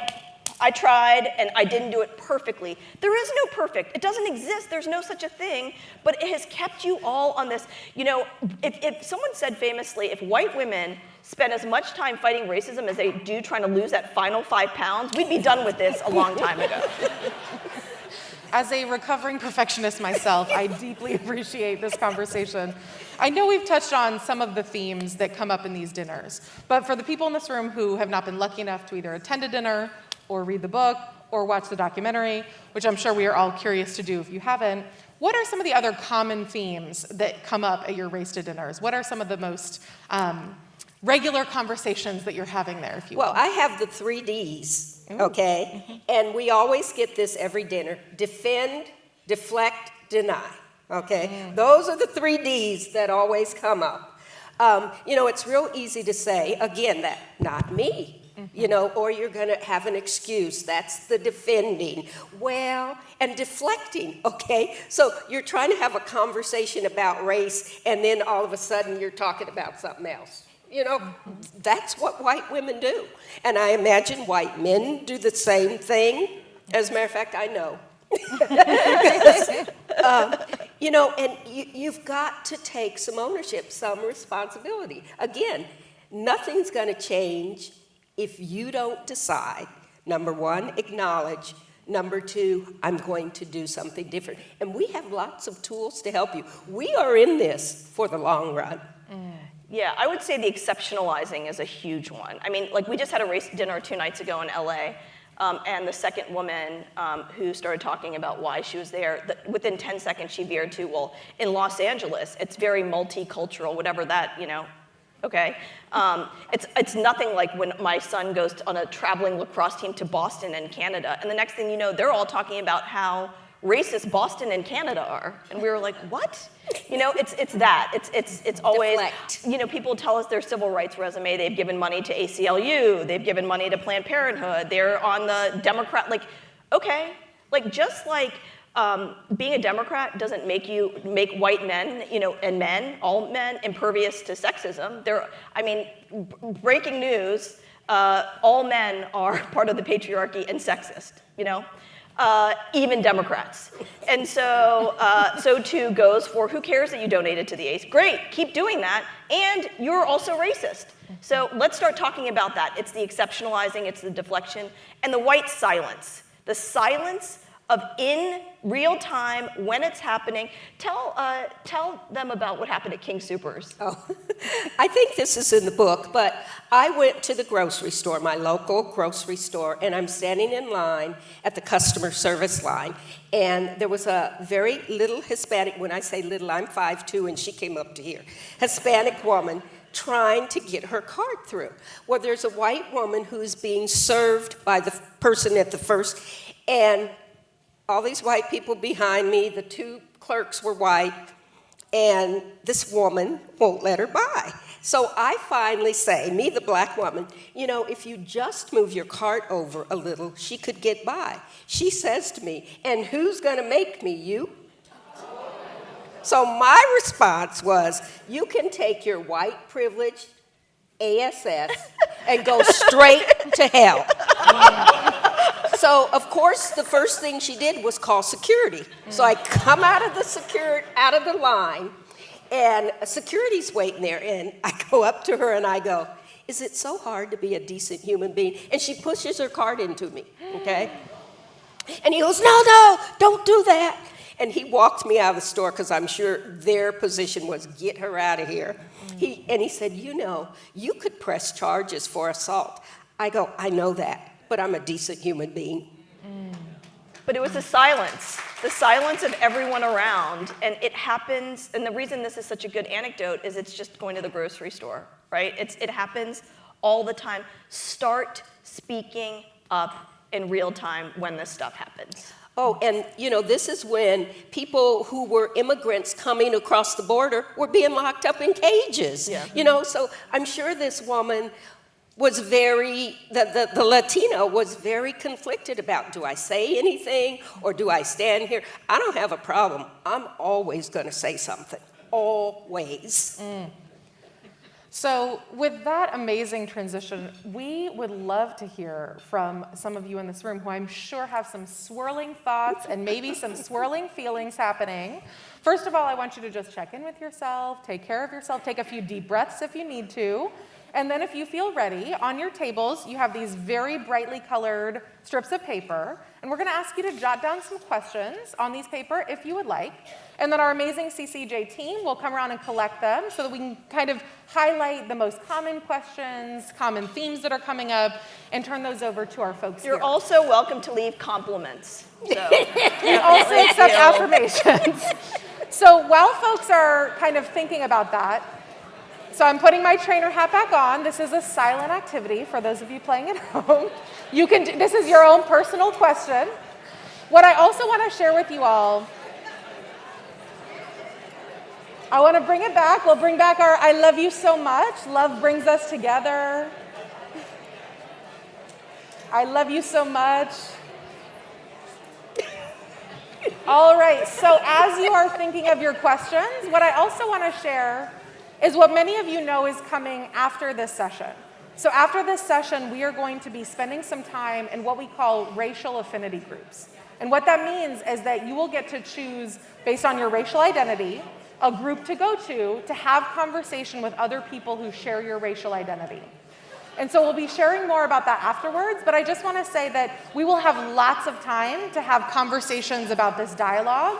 I tried, and I didn't do it perfectly. There is no perfect. It doesn't exist. There's no such a thing. But it has kept you all on this. You know, if someone said famously, if white women spend as much time fighting racism as they do trying to lose that final 5 pounds, we'd be done with this a long time ago. As a recovering perfectionist myself, I deeply appreciate this conversation. I know we've touched on some of the themes that come up in these dinners, but for the people in this room who have not been lucky enough to either attend a dinner or read the book or watch the documentary, which I'm sure we are all curious to do if you haven't, what are some of the other common themes that come up at your Race to Dinners? What are some of the most regular conversations that you're having there, if you will? Well, I have the 3 Ds. Okay? And we always get this every dinner. Defend, deflect, deny. Okay? Those are the 3 Ds that always come up. You know, it's real easy to say, again, that not me. You know, or you're going to have an excuse. That's the defending. Well, and deflecting, okay? So you're trying to have a conversation about race, and then all of a sudden you're talking about something else. You know, that's what white women do. And I imagine white men do the same thing. As a matter of fact, I know. You know, and you've got to take some ownership, some responsibility. Again, nothing's going to change if you don't decide, number 1, acknowledge, number 2, I'm going to do something different. And we have lots of tools to help you. We are in this for the long run. Yeah, I would say the exceptionalizing is a huge one. I mean, like we just had a race dinner 2 nights ago in LA, and the second woman who started talking about why she was there, within 10 seconds she veered to, well, in Los Angeles, it's very multicultural, whatever that, you know, okay? It's nothing like when my son goes on a traveling lacrosse team to Boston and Canada, and the next thing you know, they're all talking about how racist Boston and Canada are, and we were like, what? You know, it's that. It's always, Deflect. you know, people tell us their civil rights resume, they've given money to ACLU, they've given money to Planned Parenthood, they're on the Democrat, like, okay, like just like being a Democrat doesn't make white men, you know, and men, all men, impervious to sexism. I mean, breaking news, all men are part of the patriarchy and sexist, you know? Even Democrats. And so, so too goes for who cares that you donated to the ACE? Great, keep doing that, and you're also racist. So let's start talking about that. It's the exceptionalizing, it's the deflection, and the white silence. The silence of in real time, when it's happening. Tell them about what happened at King Soopers. Oh, I think this is in the book, but I went to the grocery store, my local grocery store, and I'm standing in line at the customer service line, and there was a very little Hispanic, when I say little, I'm 5'2", and she came up to here, Hispanic woman trying to get her card through. Well, there's a white woman who's being served by the person at the first, and all these white people behind me, the 2 clerks were white, and this woman won't let her by. So I finally say, me, the black woman, you know, if you just move your cart over a little, she could get by. She says to me, and who's going to make me, you? So my response was, you can take your white privilege ASS and go straight to hell. So, of course, the first thing she did was call security. So I come out of the line, and security's waiting there, and I go up to her and I go, is it so hard to be a decent human being? And she pushes her card into me, okay? And he goes, no, don't do that. And he walked me out of the store because I'm sure their position was get her out of here. He said, you know, you could press charges for assault. I go, I know that, but I'm a decent human being. But it was the silence of everyone around, and it happens, and the reason this is such a good anecdote is it's just going to the grocery store, right? It happens all the time. Start speaking up in real time when this stuff happens. Oh, and you know, this is when people who were immigrants coming across the border were being locked up in cages. Yeah. You know, so I'm sure this woman was the Latina was very conflicted about, do I say anything or do I stand here? I don't have a problem. I'm always going to say something. Always. So with that amazing transition, we would love to hear from some of you in this room who I'm sure have some swirling thoughts and maybe some swirling feelings happening. First of all, I want you to just check in with yourself, take care of yourself, take a few deep breaths if you need to. And then if you feel ready, on your tables, you have these very brightly colored strips of paper. And we're going to ask you to jot down some questions on these paper if you would like. And then our amazing CCEJ team will come around and collect them so that we can kind of highlight the most common questions, common themes that are coming up, and turn those over to our folks You're here. also welcome to leave compliments. So. We also accept affirmations. So while folks are kind of thinking about that, so I'm putting my trainer hat back on. This is a silent activity for those of you playing at home. You can. This is your own personal question. What I also want to share with you all, I want to bring it back. We'll bring back our I love you so much. Love brings us together. I love you so much. All right, so as you are thinking of your questions, what I also want to share is what many of you know is coming after this session. So after this session, we are going to be spending some time in what we call racial affinity groups. And what that means is that you will get to choose, based on your racial identity, a group to go to have conversation with other people who share your racial identity. And so we'll be sharing more about that afterwards, but I just want to say that we will have lots of time to have conversations about this dialogue.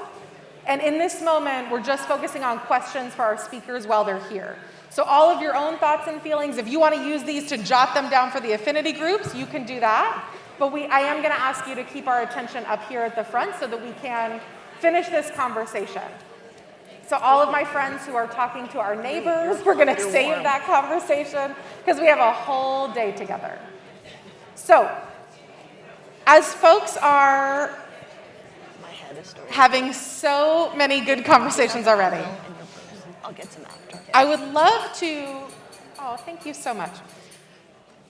And in this moment, we're just focusing on questions for our speakers while they're here. So all of your own thoughts and feelings, if you want to use these to jot them down for the affinity groups, you can do that. But I am going to ask you to keep our attention up here at the front so that we can finish this conversation. So all of my friends who are talking to our neighbors, we're going to save that conversation because we have a whole day together. So as folks are having so many good conversations already, I'll get some after. I would love to, thank you so much.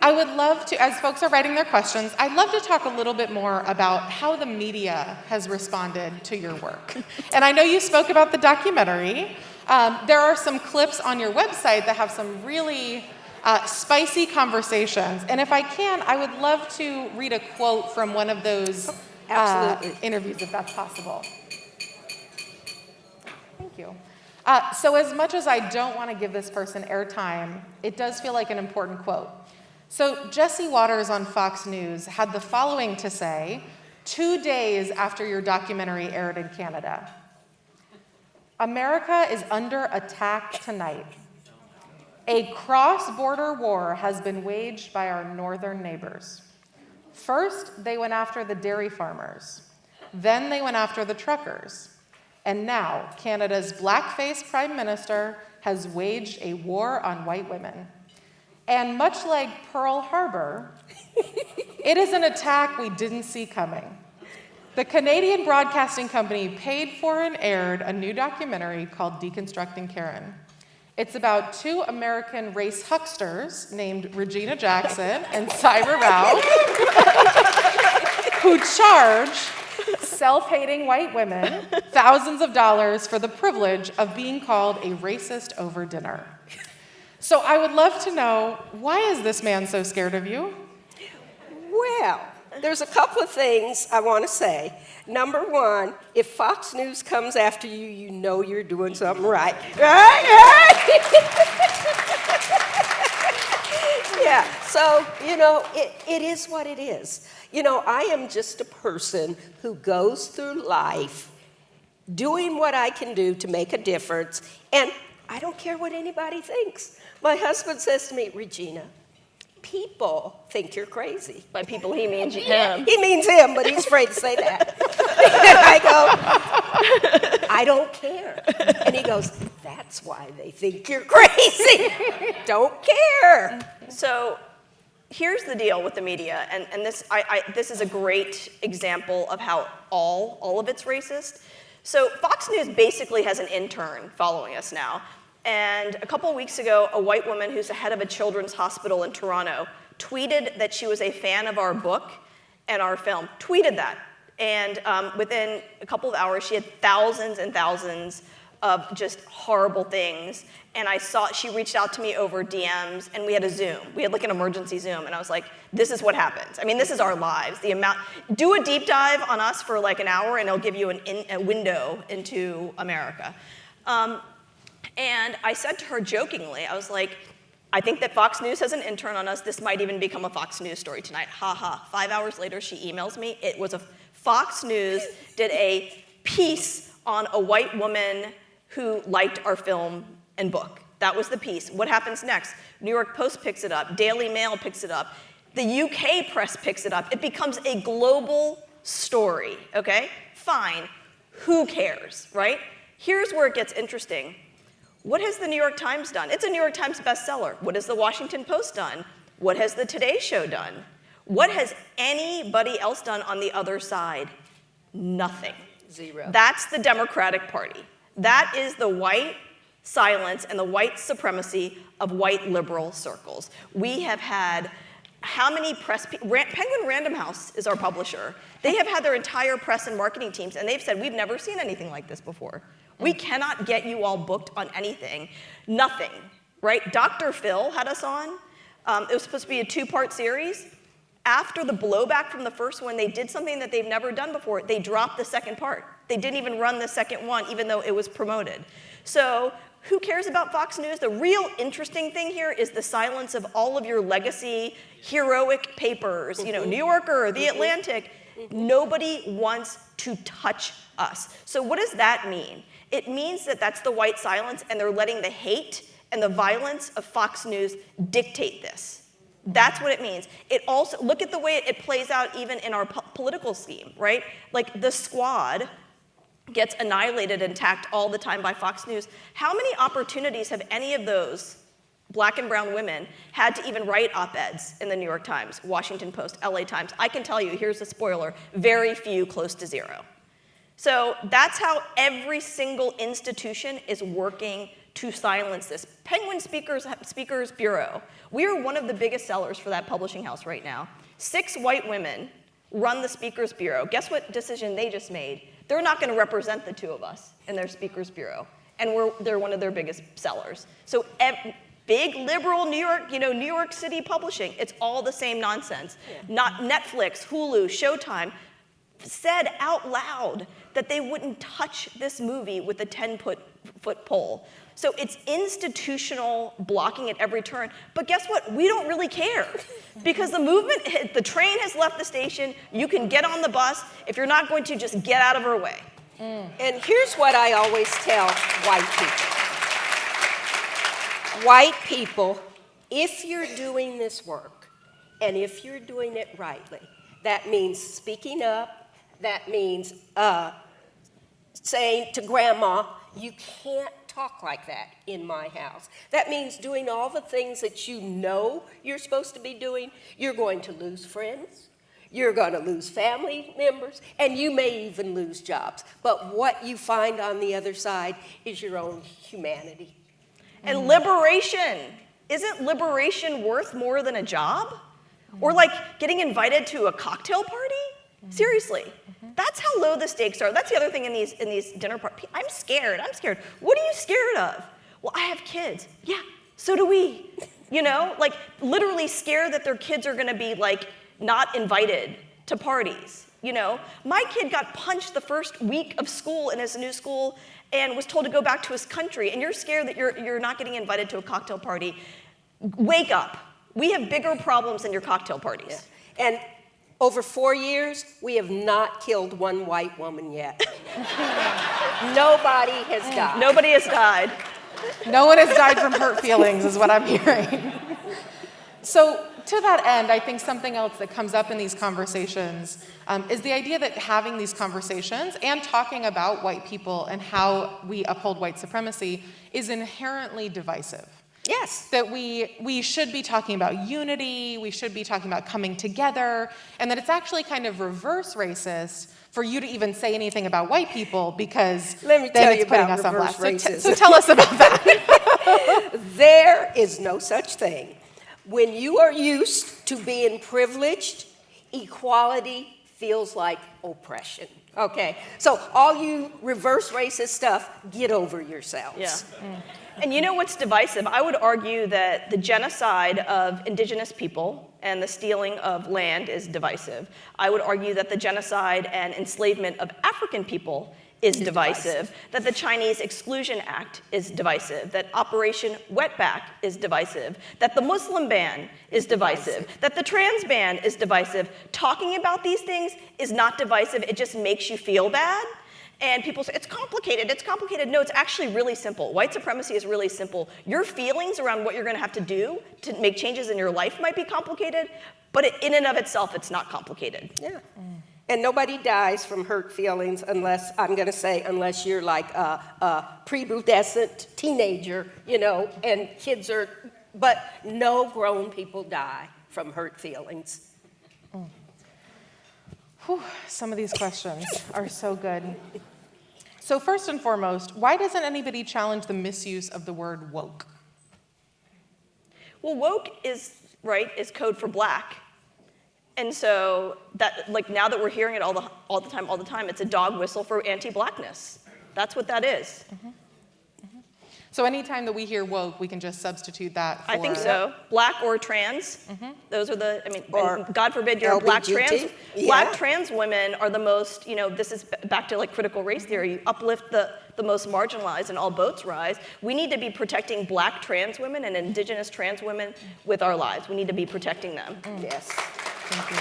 I would love to, as folks are writing their questions, I'd love to talk a little bit more about how the media has responded to your work. And I know you spoke about the documentary. There are some clips on your website that have some really spicy conversations. And if I can, I would love to read a quote from one of those interviews, if that's possible. Thank you. So as much as I don't want to give this person airtime, it does feel like an important quote. So Jesse Waters on Fox News had the following to say 2 days after your documentary aired in Canada. America is under attack tonight. A cross-border war has been waged by our northern neighbors. First, they went after the dairy farmers. Then they went after the truckers. And now, Canada's black-faced prime minister has waged a war on white women. And much like Pearl Harbor, it is an attack we didn't see coming. The Canadian Broadcasting Company paid for and aired a new documentary called Deconstructing Karen. It's about two American race hucksters named Regina Jackson and Saira Rao, who charge self-hating white women thousands of dollars for the privilege of being called a racist over dinner. So I would love to know, why is this man so scared of you? Well, there's a couple of things I want to say. Number one, if Fox News comes after you, you know you're doing something right. Right? Yeah, so, it is what it is. I am just a person who goes through life doing what I can do to make a difference, and I don't care what anybody thinks. My husband says to me, Regina, people think you're crazy. By people, he means him. He means him, but he's afraid to say that. I go, I don't care. And he goes, that's why they think you're crazy. Don't care. So here's the deal with the media, and this is a great example of how all of it's racist. So Fox News basically has an intern following us now. And a couple of weeks ago, a white woman who's the head of a children's hospital in Toronto tweeted that she was a fan of our book and our film. Tweeted that. And within a couple of hours, she had thousands and thousands of just horrible things. And I saw, she reached out to me over DMs, and we had a Zoom. We had like an emergency Zoom, and I was like, this is what happens. I mean, this is our lives. Do a deep dive on us for like an hour, and it'll give you a window into America. And I said to her jokingly, I was like, I think that Fox News has an intern on us. This might even become a Fox News story tonight. Ha ha. 5 hours later, she emails me. It was Fox News did a piece on a white woman who liked our film and book. That was the piece. What happens next? New York Post picks it up. Daily Mail picks it up. The UK press picks it up. It becomes a global story, okay? Fine. Who cares, right? Here's where it gets interesting. What has the New York Times done? It's a New York Times bestseller. What has the Washington Post done? What has the Today Show done? What has anybody else done on the other side? Nothing. Zero. That's the Democratic Party. That is the white silence and the white supremacy of white liberal circles. We have had how many Penguin Random House is our publisher. They have had their entire press and marketing teams, and they've said, we've never seen anything like this before. We cannot get you all booked on anything. Nothing, right? Dr. Phil had us on. It was supposed to be a 2-part series. After the blowback from the first one, they did something that they've never done before. They dropped the second part. They didn't even run the second one, even though it was promoted. So who cares about Fox News? The real interesting thing here is the silence of all of your legacy heroic papers, New Yorker, The Atlantic. Nobody wants to touch us. So what does that mean? It means that that's the white silence, and they're letting the hate and the violence of Fox News dictate this. That's what it means. It also, look at the way it plays out even in our political scheme, right? Like the Squad gets annihilated and attacked all the time by Fox News. How many opportunities have any of those black and brown women had to even write op-eds in the New York Times, Washington Post, LA Times? I can tell you, here's a spoiler, very few, close to zero. So that's how every single institution is working to silence this. Penguin Speakers Bureau. We are one of the biggest sellers for that publishing house right now. 6 white women run the Speakers Bureau. Guess what decision they just made? They're not going to represent the 2 of us in their Speakers Bureau, and they're one of their biggest sellers. So big liberal New York City publishing, it's all the same nonsense. Yeah. Not Netflix, Hulu, Showtime said out loud that they wouldn't touch this movie with a 10-foot pole. So it's institutional blocking at every turn. But guess what? We don't really care because the train has left the station. You can get on the bus. If you're not going to, just get out of our way. And here's what I always tell white people. White people, if you're doing this work, and if you're doing it rightly, that means speaking up, that means saying to grandma, you can't talk like that in my house. That means doing all the things that you know you're supposed to be doing. You're going to lose friends, you're going to lose family members, and you may even lose jobs. But what you find on the other side is your own humanity. And liberation. Isn't liberation worth more than a job? Or like getting invited to a cocktail party? Seriously. That's how low the stakes are. That's the other thing in these dinner parties. I'm scared. What are you scared of? Well, I have kids. Yeah, so do we. Like literally scared that their kids are going to be like not invited to parties. My kid got punched the first week of school in his new school and was told to go back to his country, and you're scared that you're not getting invited to a cocktail party. Wake up. We have bigger problems than your cocktail parties. Yeah. And over 4 years, we have not killed one white woman yet. Nobody has died. Nobody has died. No one has died from hurt feelings, is what I'm hearing. So to that end, I think something else that comes up in these conversations is the idea that having these conversations and talking about white people and how we uphold white supremacy is inherently divisive. Yes. That we should be talking about unity, we should be talking about coming together, and that it's actually kind of reverse racist for you to even say anything about white people because then it's putting us on blast. So tell us about that. There is no such thing. When you are used to being privileged, equality feels like oppression. Okay, so all you reverse racist stuff, get over yourselves. Yeah. And you know what's divisive? I would argue that the genocide of indigenous people and the stealing of land is divisive. I would argue that the genocide and enslavement of African people is divisive, that the Chinese Exclusion Act is divisive, that Operation Wetback is divisive, that the Muslim ban is divisive, that the trans ban is divisive. Talking about these things is not divisive, it just makes you feel bad. And people say, it's complicated, it's complicated. No, it's actually really simple. White supremacy is really simple. Your feelings around what you're gonna have to do to make changes in your life might be complicated, but in and of itself, it's not complicated. Yeah. And nobody dies from hurt feelings unless, I'm going to say, unless you're like a prepubescent teenager, you know, and kids are, but no grown people die from hurt feelings. Whew, some of these questions are so good. So first and foremost, why doesn't anybody challenge the misuse of the word woke? Well, woke is code for black. And so that, like, now that we're hearing it all the time, it's a dog whistle for anti-blackness. That's what that is. Mm-hmm. Mm-hmm. So anytime that we hear woke, we can just substitute that for... I think so. Black or trans. Mm-hmm. Those are the, and God forbid you're a black trans. Yeah. Black trans women are the most, this is back to like critical race theory. You uplift the most marginalized and all boats rise. We need to be protecting black trans women and indigenous trans women with our lives. We need to be protecting them. Yes. Thank you.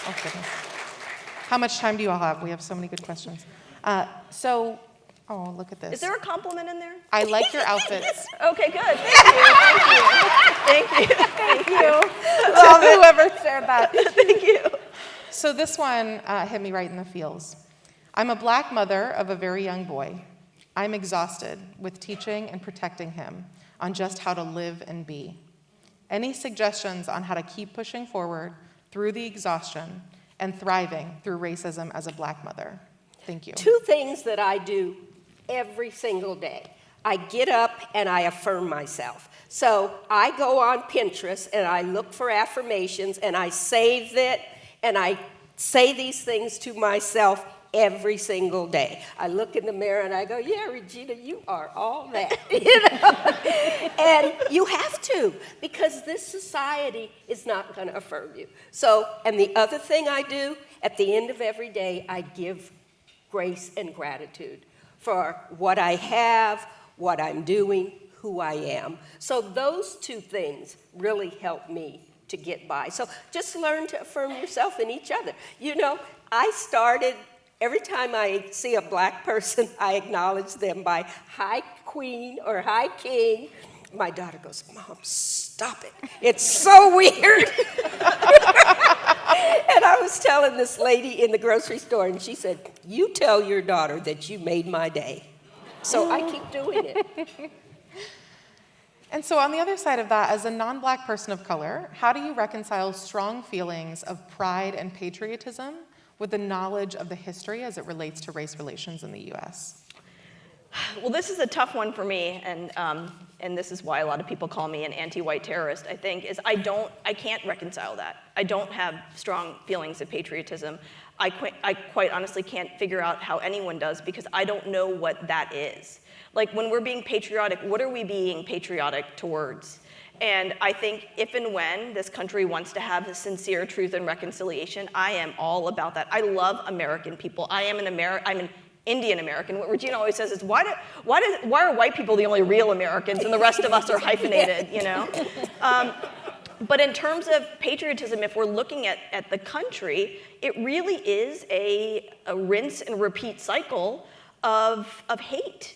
Oh, goodness. How much time do you all have? We have so many good questions. Oh, look at this. Is there a compliment in there? I like your outfits. Okay, good. Thank you. Thank you. Well, whoever shared that. Thank you. So this one hit me right in the feels. I'm a black mother of a very young boy. I'm exhausted with teaching and protecting him on just how to live and be. Any suggestions on how to keep pushing forward through the exhaustion and thriving through racism as a black mother? Thank you. 2 things that I do every single day. I get up and I affirm myself. So I go on Pinterest and I look for affirmations and I save it and I say these things to myself every single day. I look in the mirror and I go, yeah, Regina, you are all that. And you have to, because this society is not going to affirm you. So, and the other thing I do, at the end of every day, I give grace and gratitude for what I have, what I'm doing, who I am. So those 2 things really help me to get by. So just learn to affirm yourself and each other. I started, every time I see a black person, I acknowledge them by hi queen or hi king. My daughter goes, Mom, stop it. It's so weird. And I was telling this lady in the grocery store, and she said, you tell your daughter that you made my day. So I keep doing it. And so on the other side of that, as a non-black person of color, how do you reconcile strong feelings of pride and patriotism with the knowledge of the history as it relates to race relations in the U.S.? Well, this is a tough one for me, and this is why a lot of people call me an anti-white terrorist, I think, is I can't reconcile that. I don't have strong feelings of patriotism. I quite honestly can't figure out how anyone does, because I don't know what that is. Like, when we're being patriotic, what are we being patriotic towards? And I think if and when this country wants to have a sincere truth and reconciliation, I am all about that. I love American people. I'm an Indian American. What Regina always says is, why are white people the only real Americans and the rest of us are hyphenated, But in terms of patriotism, if we're looking at the country, it really is a rinse and repeat cycle of hate.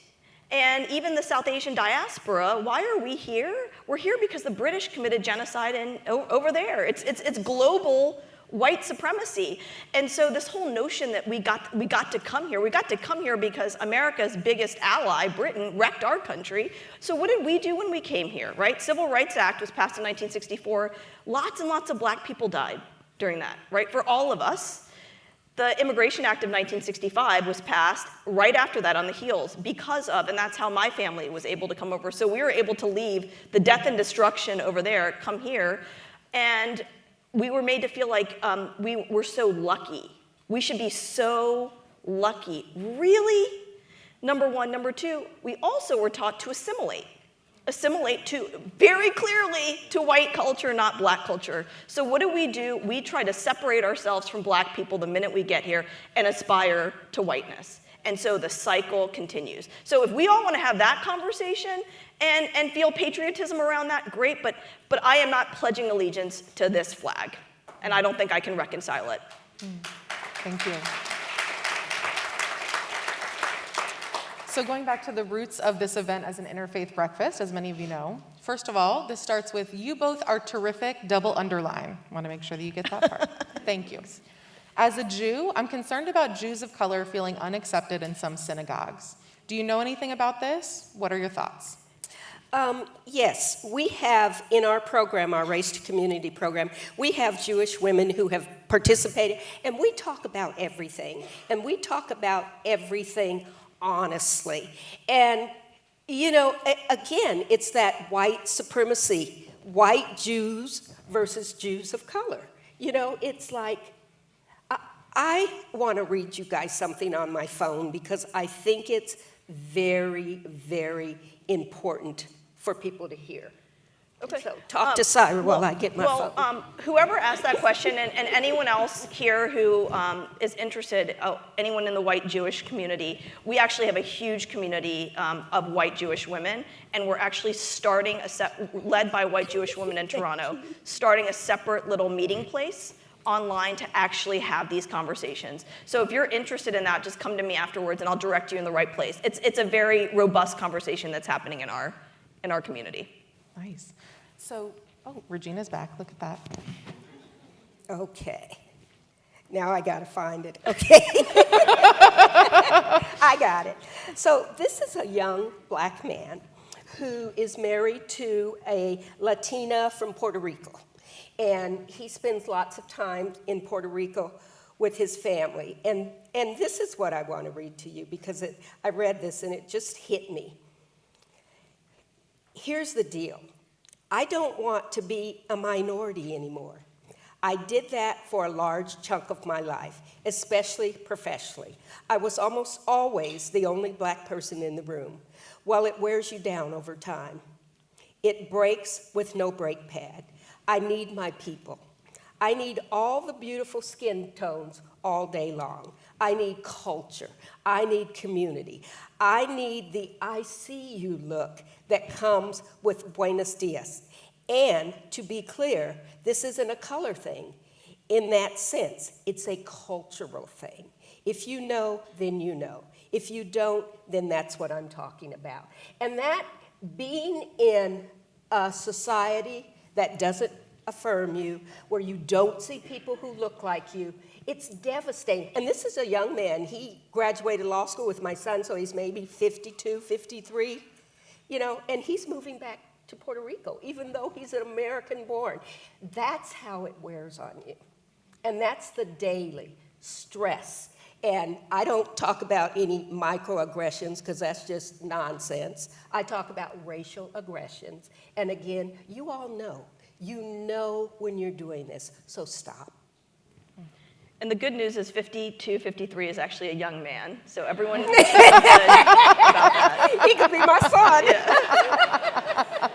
And even the South Asian diaspora, why are we here? We're here because the British committed genocide over there. It's global white supremacy. And so this whole notion that we got to come here because America's biggest ally, Britain, wrecked our country. So what did we do when we came here, right? Civil Rights Act was passed in 1964. Lots and lots of black people died during that, right? For all of us. The Immigration Act of 1965 was passed right after that on the heels because of, and that's how my family was able to come over. So we were able to leave the death and destruction over there, come here, and we were made to feel like we were so lucky. We should be so lucky. Really? Number one. Number two, we also were taught to assimilate to very clearly to white culture, not black culture. So what do? We try to separate ourselves from black people the minute we get here and aspire to whiteness. And so the cycle continues. So if we all want to have that conversation and feel patriotism around that, great, but I am not pledging allegiance to this flag. And I don't think I can reconcile it. Thank you. So going back to the roots of this event as an interfaith breakfast, as many of you know, first of all, this starts with you both are terrific, double underline. I want to make sure that you get that part. Thank you. As a Jew, I'm concerned about Jews of color feeling unaccepted in some synagogues. Do you know anything about this? What are your thoughts? Yes, we have in our program, our Race to Community program, we have Jewish women who have participated, and we talk about everything, honestly. And, you know, again, it's that white supremacy, white Jews versus Jews of color. You know, it's like, I want to read you guys something on my phone because I think it's very, very important for people to hear. Okay. So talk to Saira while I get my phone. Whoever asked that question and anyone else here who is interested, anyone in the white Jewish community, we actually have a huge community of white Jewish women, and we're actually starting led by white Jewish women in Toronto, starting a separate little meeting place online to actually have these conversations. So if you're interested in that, just come to me afterwards and I'll direct you in the right place. It's a very robust conversation that's happening in our community. Nice. So, Regina's back. Look at that. Okay. Now I got to find it. Okay. I got it. So this is a young black man who is married to a Latina from Puerto Rico. And he spends lots of time in Puerto Rico with his family. And this is what I want to read to you because I read this and it just hit me. Here's the deal. I don't want to be a minority anymore. I did that for a large chunk of my life, especially professionally. I was almost always the only black person in the room. Well, it wears you down over time. It breaks with no brake pad. I need my people. I need all the beautiful skin tones all day long. I need culture. I need community. I need the I see you look that comes with Buenos Dias. And to be clear, this isn't a color thing. In that sense, it's a cultural thing. If you know, then you know. If you don't, then that's what I'm talking about. And that being in a society that doesn't affirm you, where you don't see people who look like you, it's devastating. And this is a young man. He graduated law school with my son, so he's maybe 52, 53, you know, and he's moving back to Puerto Rico, even though he's an American born. That's how it wears on you. And that's the daily stress. And I don't talk about any microaggressions because that's just nonsense. I talk about racial aggressions. And again, you all know. You know when you're doing this, so stop. And the good news is 52, 53 is actually a young man, so everyone can feel good about that. He could be my son. Yeah.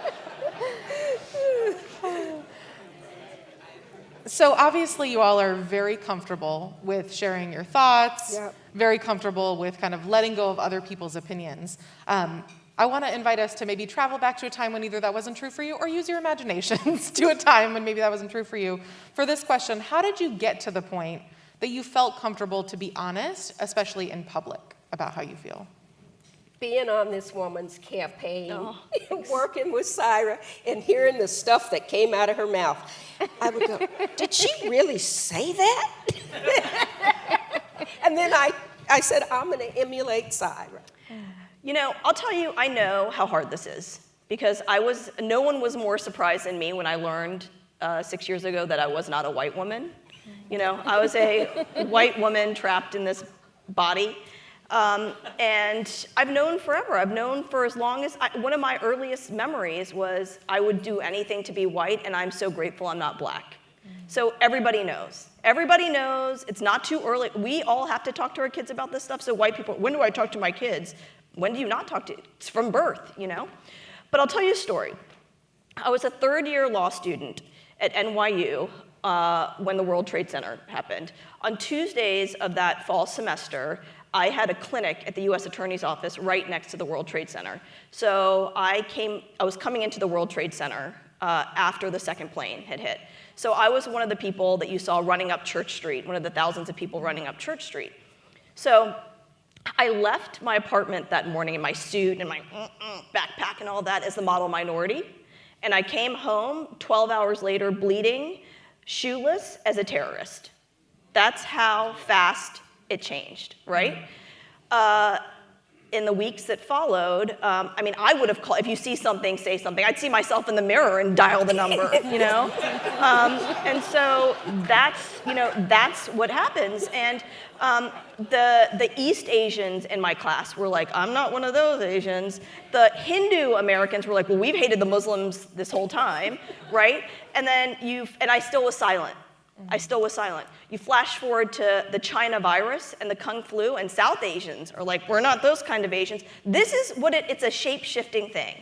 So obviously you all are very comfortable with sharing your thoughts, very comfortable with kind of letting go of other people's opinions. I want to invite us to maybe travel back to a time when either that wasn't true for you or use your imaginations to a time when maybe that wasn't true for you. For this question, how did you get to the point that you felt comfortable to be honest, especially in public, about how you feel? Being on this woman's campaign, working with Saira, and hearing the stuff that came out of her mouth, I would go, did she really say that? And then I said, I'm going to emulate Saira. You know, I'll tell you, I know how hard this is because no one was more surprised than me when I learned 6 years ago that I was not a white woman. You know, I was a white woman trapped in this body. And I've known forever. I've known for as long as, one of my earliest memories was I would do anything to be white, and I'm so grateful I'm not black. So everybody knows. Everybody knows it's not too early. We all have to talk to our kids about this stuff. So white people, when do I talk to my kids? When do you not talk to? It's from birth, you know? But I'll tell you a story. I was a third-year law student at NYU when the World Trade Center happened. On Tuesdays of that fall semester, I had a clinic at the U.S. Attorney's Office right next to the World Trade Center. So I was coming into the World Trade Center after the second plane had hit. So I was one of the people that you saw running up Church Street, one of the thousands of people running up Church Street. So I left my apartment that morning in my suit and my backpack and all that as the model minority. And I came home 12 hours later bleeding, shoeless, as a terrorist. That's how fast it changed, right? In the weeks that followed, I mean, I would have called, if you see something, say something. I'd see myself in the mirror and dial the number, you know? And so that's what happens. And the East Asians in my class were like, I'm not one of those Asians. The Hindu Americans were like, well, we've hated the Muslims this whole time, right? And then and I still was silent. I still was silent. You flash forward to the China virus and the Kung flu, and South Asians are like, we're not those kind of Asians. This is what it's a shape-shifting thing.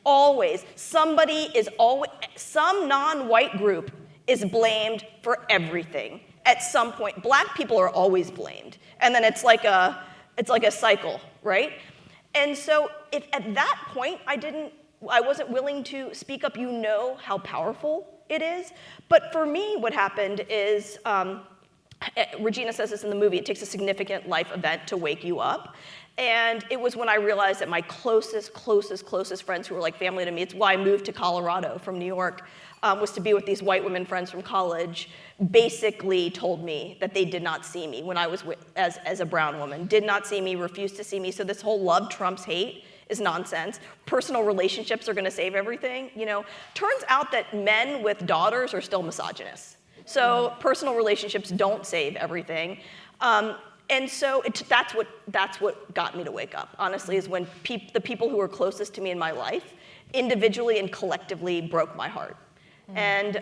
Always, some non-white group is blamed for everything. At some point, black people are always blamed. And then it's like a cycle, right? And so if at that point I wasn't willing to speak up, you know how powerful it is. But for me, what happened is, Regina says this in the movie, it takes a significant life event to wake you up. And it was when I realized that my closest friends who were like family to me, it's why I moved to Colorado from New York, was to be with these white women friends from college, basically told me that they did not see me when I was as a brown woman, did not see me, refused to see me. So this whole love trumps hate is nonsense. Personal relationships are going to save everything. You know, turns out that men with daughters are still misogynists. So personal relationships don't save everything. And so that's what got me to wake up, honestly, is when the people who were closest to me in my life, individually and collectively, broke my heart. And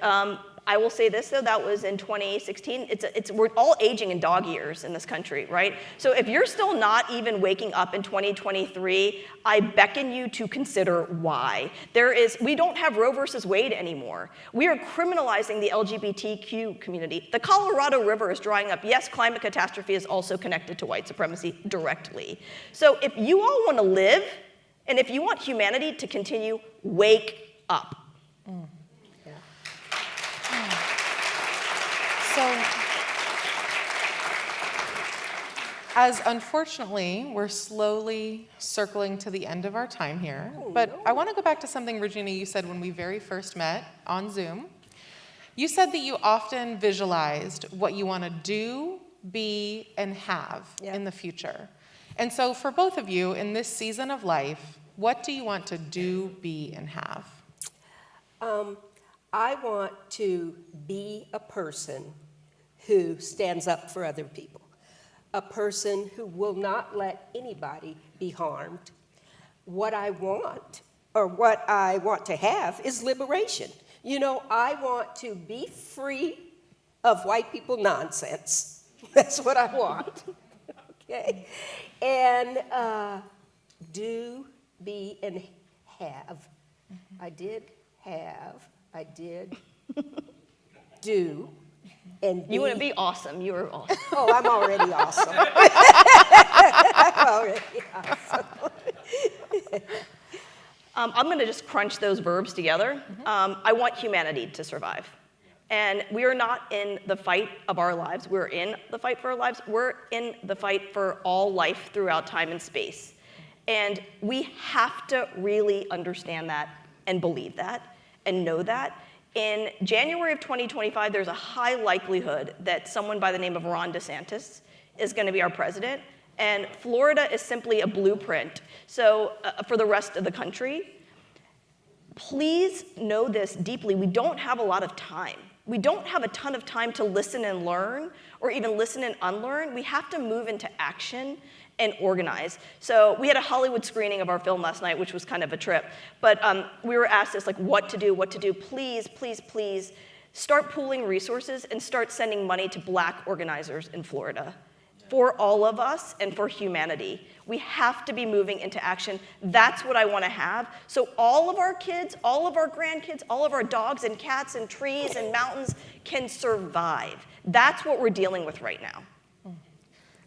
I will say this, though, that was in 2016. We're all aging in dog years in this country, right? So if you're still not even waking up in 2023, I beckon you to consider why. We don't have Roe versus Wade anymore. We are criminalizing the LGBTQ community. The Colorado River is drying up. Yes, climate catastrophe is also connected to white supremacy directly. So if you all want to live, and if you want humanity to continue, wake up. So, as unfortunately, we're slowly circling to the end of our time here, but I want to go back to something, Regina, you said when we very first met on Zoom. You said that you often visualized what you want to do, be, and have in the future. And so for both of you, in this season of life, what do you want to do, be, and have? I want to be a person who stands up for other people, a person who will not let anybody be harmed. What I want, or what I want to have, is liberation. You know, I want to be free of white people nonsense. That's what I want, okay? And do, be, and have. I did have. I did do, and be. You wouldn't be awesome. You were awesome. Oh, I'm already awesome. I'm already awesome. I'm going to just crunch those verbs together. I want humanity to survive. And we are not in the fight of our lives. We're in the fight for our lives. We're in the fight for all life throughout time and space. And we have to really understand that and believe that and know that. In January of 2025, there's a high likelihood that someone by the name of Ron DeSantis is going to be our president. And Florida is simply a blueprint. So for the rest of the country, please know this deeply. We don't have a lot of time. We don't have a ton of time to listen and learn, or even listen and unlearn. We have to move into action and organize. So we had a Hollywood screening of our film last night, which was kind of a trip. But we were asked this, like, what to do. Please, please, please Start pooling resources and start sending money to Black organizers in Florida. For all of us and for humanity. We have to be moving into action. That's what I want to have. So all of our kids, all of our grandkids, all of our dogs and cats and trees and mountains can survive. That's what we're dealing with right now.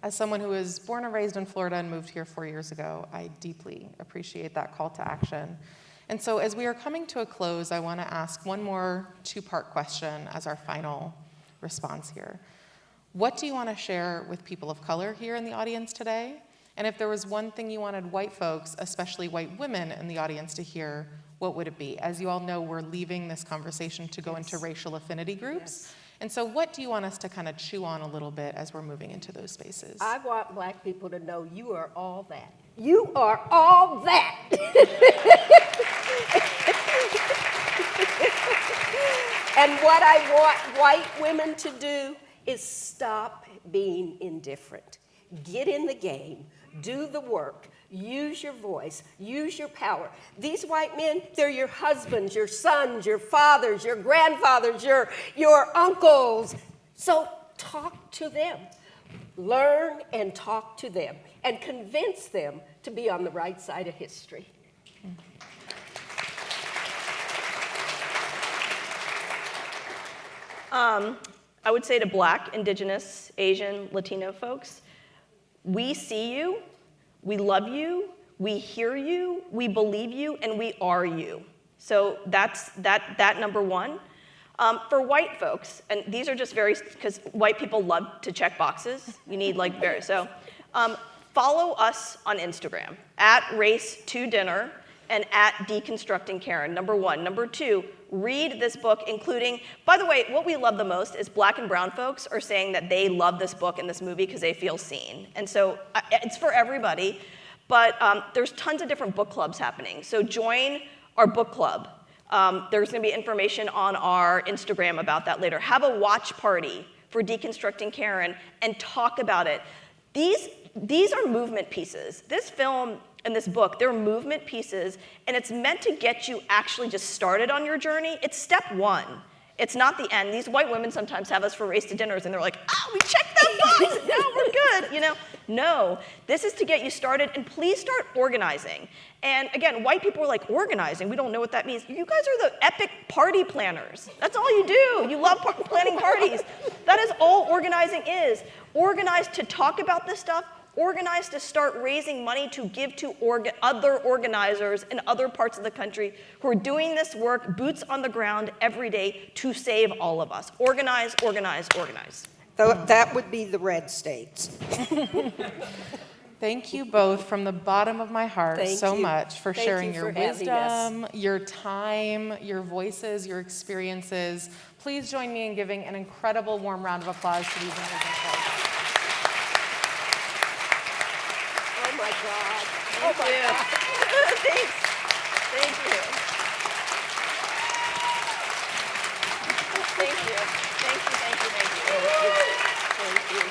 As someone who was born and raised in Florida and moved here 4 years ago, I deeply appreciate that call to action. And so as we are coming to a close, I want to ask one more two-part question as our final response here. What do you want to share with people of color here in the audience today? And if there was one thing you wanted white folks, especially white women in the audience to hear, what would it be? As you all know, we're leaving this conversation to go into racial affinity groups. And so what do you want us to kind of chew on a little bit as we're moving into those spaces? I want Black people to know you are all that. You are all that. And what I want white women to do is stop being indifferent. Get in the game, do the work, use your voice, use your power. These white men, they're your husbands, your sons, your fathers, your grandfathers, your uncles. So talk to them. Learn and talk to them and convince them to be on the right side of history. I would say to Black, Indigenous, Asian, Latino folks, we see you, we love you, we hear you, we believe you, and we are you. So that's that number one. For white folks, and these are just very, because white people love to check boxes. You need like very, so follow us on Instagram, @Race2Dinner and @DeconstructingKaren, number one. Number two, read this book, including, by the way, what we love the most is Black and brown folks are saying that they love this book and this movie because they feel seen. And so it's for everybody, but there's tons of different book clubs happening. So join our book club. There's gonna be information on our Instagram about that later. Have a watch party for Deconstructing Karen and talk about it. These are movement pieces. This film and this book, they're movement pieces, and it's meant to get you actually just started on your journey. It's step one. It's not the end. These white women sometimes have us for race to dinners, and they're like, we checked that box. No, we're good, No, this is to get you started, and please start organizing. And again, white people are like, organizing? We don't know what that means. You guys are the epic party planners. That's all you do. You love planning parties. That is all organizing is. Organize to talk about this stuff. Organize to start raising money to give to other organizers in other parts of the country who are doing this work, boots on the ground every day to save all of us. Organize, organize, organize. That would be the red states. Thank you both from the bottom of my heart much for sharing your wisdom, your time, your voices, your experiences. Please join me in giving an incredible warm round of applause to these amazing folks. Oh my God. Thank you. Thanks. Thank you. Thank you. Thank you, thank you, thank you. Thank you.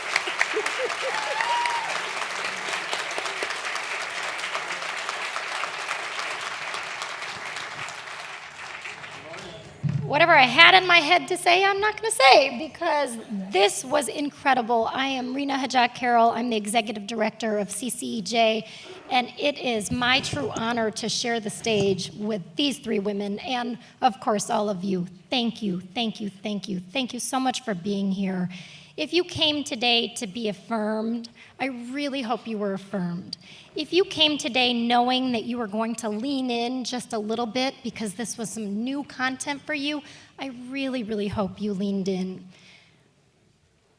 Whatever I had in my head to say, I'm not going to say because this was incredible. I am Reena Hajat Carroll. I'm the executive director of CCEJ, and it is my true honor to share the stage with these three women and, of course, all of you. Thank you, thank you, thank you. Thank you so much for being here. If you came today to be affirmed, I really hope you were affirmed. If you came today knowing that you were going to lean in just a little bit because this was some new content for you, I really, really hope you leaned in.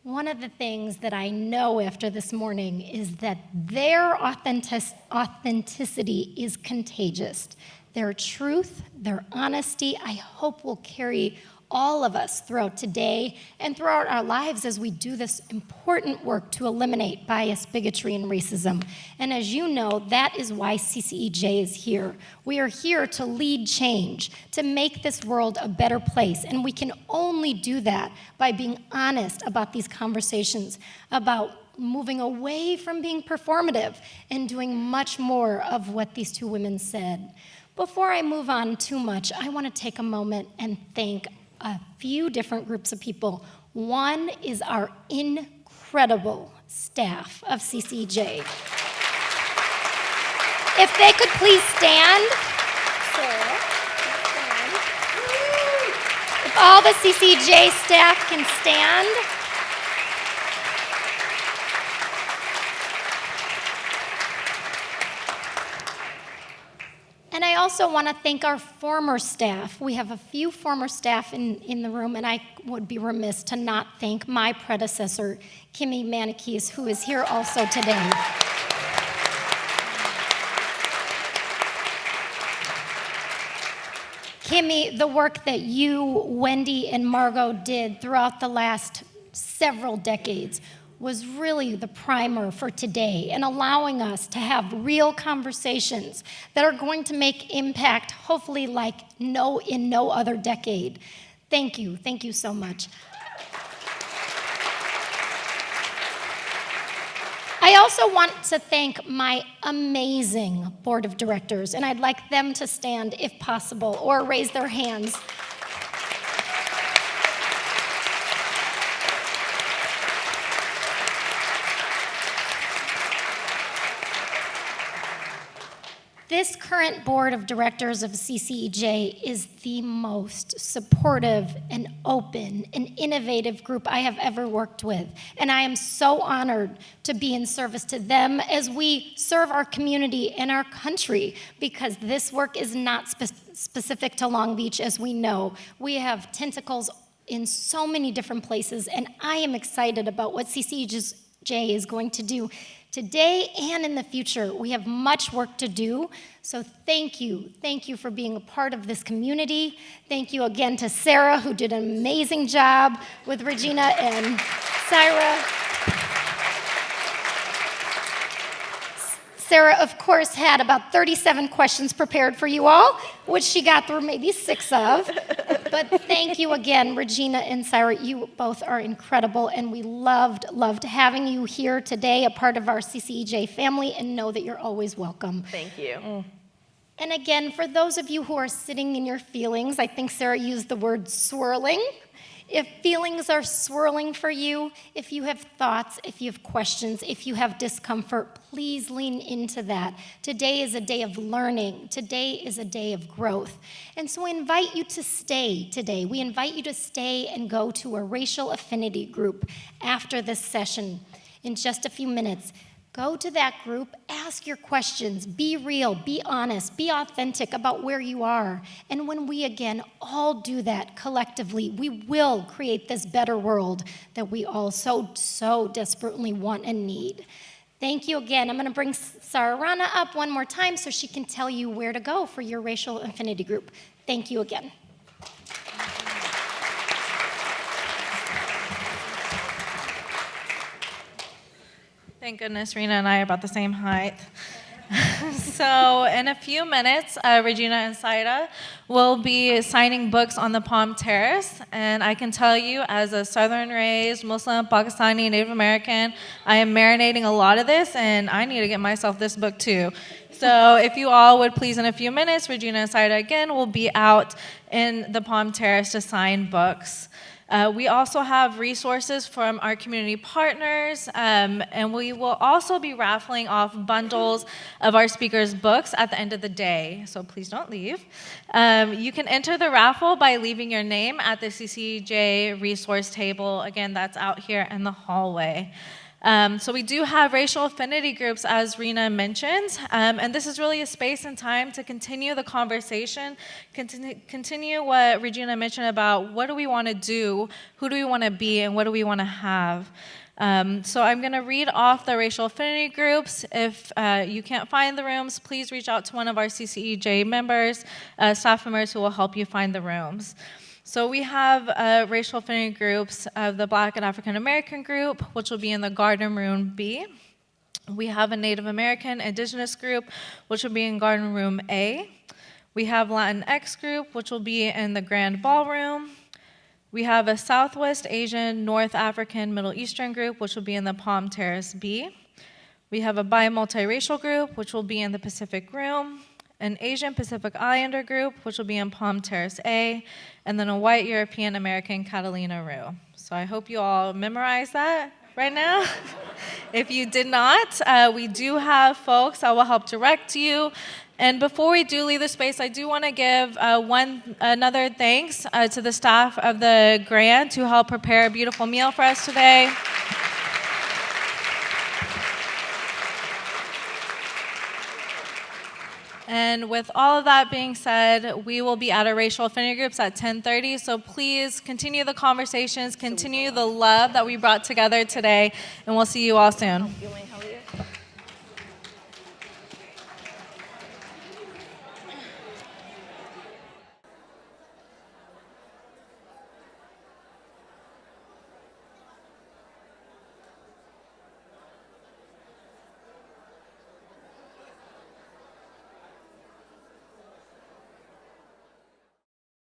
One of the things that I know after this morning is that their authenticity is contagious. Their truth, their honesty, I hope will carry all of us throughout today and throughout our lives as we do this important work to eliminate bias, bigotry, and racism. And as you know, that is why CCEJ is here. We are here to lead change, to make this world a better place. And we can only do that by being honest about these conversations, about moving away from being performative and doing much more of what these two women said. Before I move on too much, I want to take a moment and thank a few different groups of people. One is our incredible staff of CCEJ. If they could please stand. Sarah, stand. If all the CCEJ staff can stand. And I also want to thank our former staff. We have a few former staff in the room, and I would be remiss to not thank my predecessor, Kimmy Manikis, who is here also today. Kimmy, the work that you, Wendy, and Margot did throughout the last several decades was really the primer for today and allowing us to have real conversations that are going to make impact, hopefully like in no other decade. Thank you so much. I also want to thank my amazing board of directors, and I'd like them to stand if possible or raise their hands. This current board of directors of CCEJ is the most supportive and open and innovative group I have ever worked with. And I am so honored to be in service to them as we serve our community and our country, because this work is not specific to Long Beach, as we know. We have tentacles in so many different places, and I am excited about what CCEJ is going to do today and in the future. We have much work to do, so thank you. Thank you for being a part of this community. Thank you again to Sarah, who did an amazing job with Regina and Saira. Sarah, of course, had about 37 questions prepared for you all, which she got through maybe 6 of. But thank you again, Regina and Saira. You both are incredible, and we loved having you here today, a part of our CCEJ family, and know that you're always welcome. Thank you. And again, for those of you who are sitting in your feelings, I think Sarah used the word swirling. If feelings are swirling for you, if you have thoughts, if you have questions, if you have discomfort, please lean into that. Today is a day of learning. Today is a day of growth. And so we invite you to stay today. We invite you to stay and go to a racial affinity group after this session in just a few minutes. Go to that group, ask your questions, be real, be honest, be authentic about where you are. And when we again all do that collectively, we will create this better world that we all so desperately want and need. Thank you again. I'm going to bring Sarana up one more time so she can tell you where to go for your racial affinity group. Thank you again. Thank goodness Reena and I are about the same height. So in a few minutes, Regina and Saira will be signing books on the Palm Terrace. And I can tell you, as a Southern-raised Muslim, Pakistani, Native American, I am marinating a lot of this, and I need to get myself this book too. So if you all would please, in a few minutes, Regina and Saira again will be out in the Palm Terrace to sign books. We also have resources from our community partners, and we will also be raffling off bundles of our speakers' books at the end of the day, so please don't leave. You can enter the raffle by leaving your name at the CCEJ resource table. Again, that's out here in the hallway. So we do have racial affinity groups, as Reena mentioned, and this is really a space and time to continue the conversation, continue what Regina mentioned about what do we want to do, who do we want to be, and what do we want to have. So I'm going to read off the racial affinity groups. If you can't find the rooms, please reach out to one of our CCEJ members, staff members who will help you find the rooms. So we have racial affinity groups of the Black and African American group, which will be in the Garden Room B. We have a Native American Indigenous group, which will be in Garden Room A. We have Latinx group, which will be in the Grand Ballroom. We have a Southwest Asian, North African, Middle Eastern group, which will be in the Palm Terrace B. We have a bi-multiracial group, which will be in the Pacific Room. an Asian Pacific Islander group, which will be in Palm Terrace A, and then a white European American Catalina Rue. So I hope you all memorize that right now. If you did not, we do have folks that will help direct you. And before we do leave the space, I do want to give another thanks to the staff of the grant who helped prepare a beautiful meal for us today. And with all of that being said, we will be at our racial affinity groups at 10:30. So please continue the conversations, continue the love that we brought together today, and we'll see you all soon. You want me to help you?